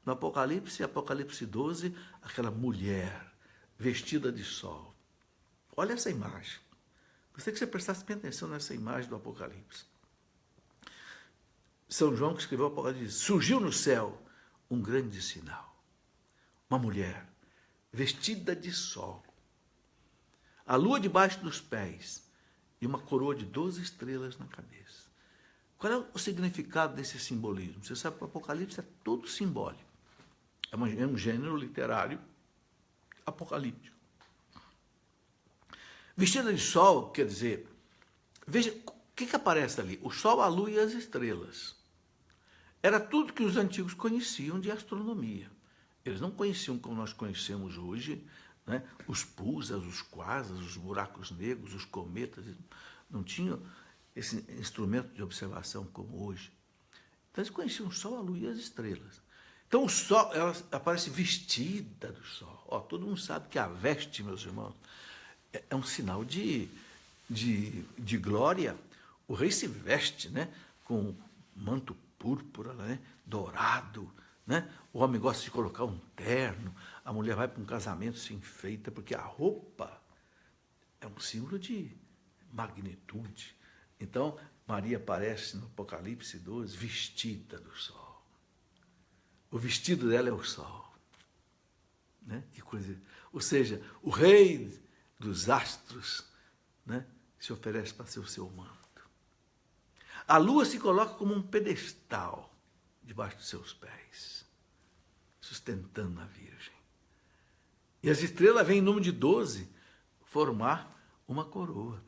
no Apocalipse, Apocalipse 12, aquela mulher vestida de sol. Olha essa imagem. Gostaria que você prestasse bem atenção nessa imagem do Apocalipse. São João, que escreveu o Apocalipse, diz: surgiu no céu um grande sinal. Uma mulher vestida de sol, a lua debaixo dos pés e uma coroa de 12 estrelas na cabeça. Qual é o significado desse simbolismo? Você sabe que o Apocalipse é todo simbólico. É um gênero literário apocalíptico. Vestida de sol, quer dizer, veja, o que aparece ali? O sol, a lua e as estrelas. Era tudo que os antigos conheciam de astronomia. Eles não conheciam como nós conhecemos hoje, né? Os pulsars, os quasars, os buracos negros, os cometas. Não tinham esse instrumento de observação como hoje. Então eles conheciam o sol, a lua e as estrelas. Então o sol, ela aparece vestida do sol. Ó, todo mundo sabe que a veste, meus irmãos, é um sinal de glória. O rei se veste, né, com manto púrpura, né, dourado. Né? O homem gosta de colocar um terno, a mulher vai para um casamento, se enfeita, porque a roupa é um símbolo de magnitude. Então, Maria aparece no Apocalipse 12 vestida do sol. O vestido dela é o sol. Né? Que coisa. Ou seja, o rei dos astros, né, se oferece para ser o seu manto. A lua se coloca como um pedestal debaixo dos seus pés, sustentando a Virgem. E as estrelas vêm em número de 12 formar uma coroa.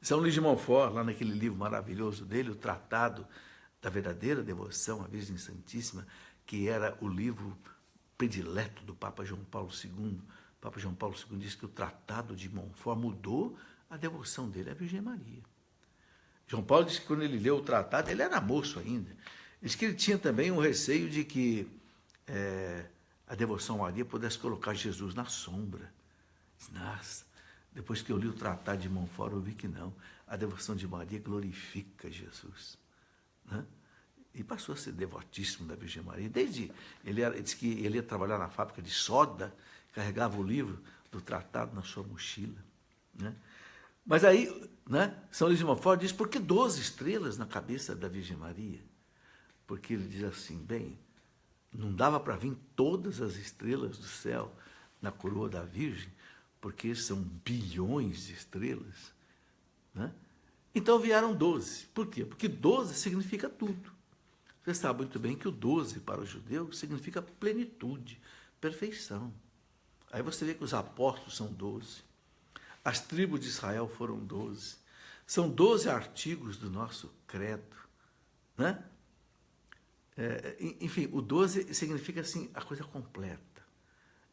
São Luís de Montfort, lá naquele livro maravilhoso dele, o Tratado da Verdadeira Devoção à Virgem Santíssima, que era o livro predileto do Papa João Paulo II. O Papa João Paulo II disse que o Tratado de Montfort mudou a devoção dele à Virgem Maria. João Paulo disse que quando ele leu o tratado, ele era moço ainda. Diz que ele tinha também um receio de que a devoção a Maria pudesse colocar Jesus na sombra. Nossa, depois que eu li o Tratado de Montfort, eu vi que não. A devoção de Maria glorifica Jesus. Né? E passou a ser devotíssimo da Virgem Maria. Ele disse que ele ia trabalhar na fábrica de soda, carregava o livro do tratado na sua mochila. Né? Mas aí, né, São Luís de Montfort diz, por que 12 estrelas na cabeça da Virgem Maria? Porque ele diz assim, bem, não dava para vir todas as estrelas do céu na coroa da Virgem, porque são bilhões de estrelas. Né? Então vieram 12. Por quê? Porque 12 significa tudo. Você sabe muito bem que o 12 para o judeu significa plenitude, perfeição. Aí você vê que os apóstolos são 12. As tribos de Israel foram 12. São 12 artigos do nosso credo. Né? Enfim, o 12 significa assim, a coisa completa.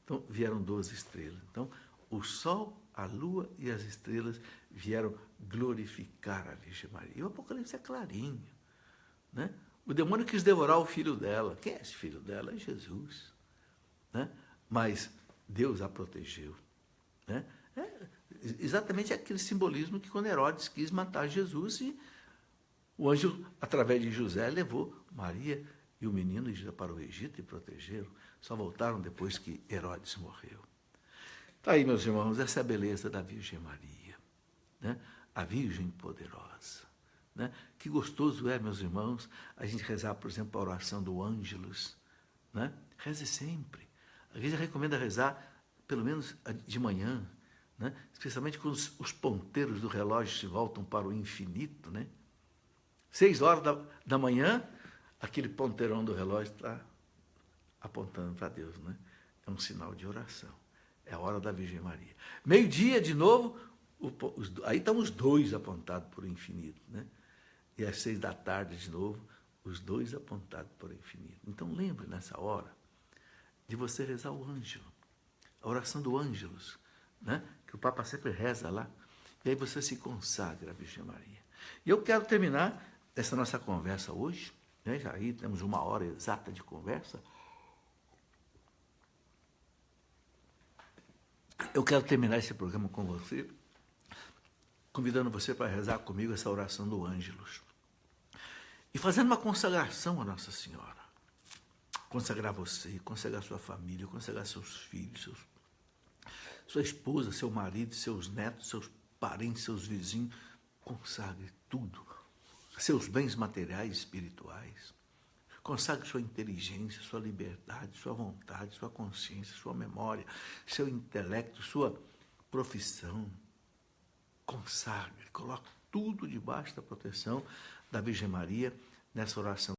Então, vieram 12 estrelas. Então, o sol, a lua e as estrelas vieram glorificar a Virgem Maria. E o Apocalipse é clarinho. Né? O demônio quis devorar o filho dela. Quem é esse filho dela? É Jesus. Né? Mas Deus a protegeu. Né? Exatamente aquele simbolismo que quando Herodes quis matar Jesus e o anjo, através de José, levou Maria e o menino para o Egito e protegeram. Só voltaram depois que Herodes morreu. Está aí, meus irmãos, essa é a beleza da Virgem Maria. Né? A Virgem poderosa. Né? Que gostoso é, meus irmãos, a gente rezar, por exemplo, a oração do Ângelus. Né? Reze sempre. A gente recomenda rezar, pelo menos de manhã, né? Especialmente quando os ponteiros do relógio se voltam para o infinito. Né? 6h da manhã, aquele ponteirão do relógio está apontando para Deus. Né? É um sinal de oração. É a hora da Virgem Maria. 12h, de novo, aí estão os dois apontados para o infinito. Né? E às 6h, de novo, os dois apontados para o infinito. Então lembre nessa hora de você rezar o Ângelo, a oração do Ângelus, né? Que o Papa sempre reza lá. E aí você se consagra à Virgem Maria. E eu quero terminar essa nossa conversa hoje, né? Já aí temos 1h exata de conversa. Eu quero terminar esse programa com você, convidando você para rezar comigo essa oração do Ângelus. E fazendo uma consagração à Nossa Senhora. Consagrar você, consagrar sua família, consagrar seus filhos, sua esposa, seu marido, seus netos, seus parentes, seus vizinhos. Consagre tudo. Seus bens materiais e espirituais. Consagre sua inteligência, sua liberdade, sua vontade, sua consciência, sua memória, seu intelecto, sua profissão, consagre, coloque tudo debaixo da proteção da Virgem Maria nessa oração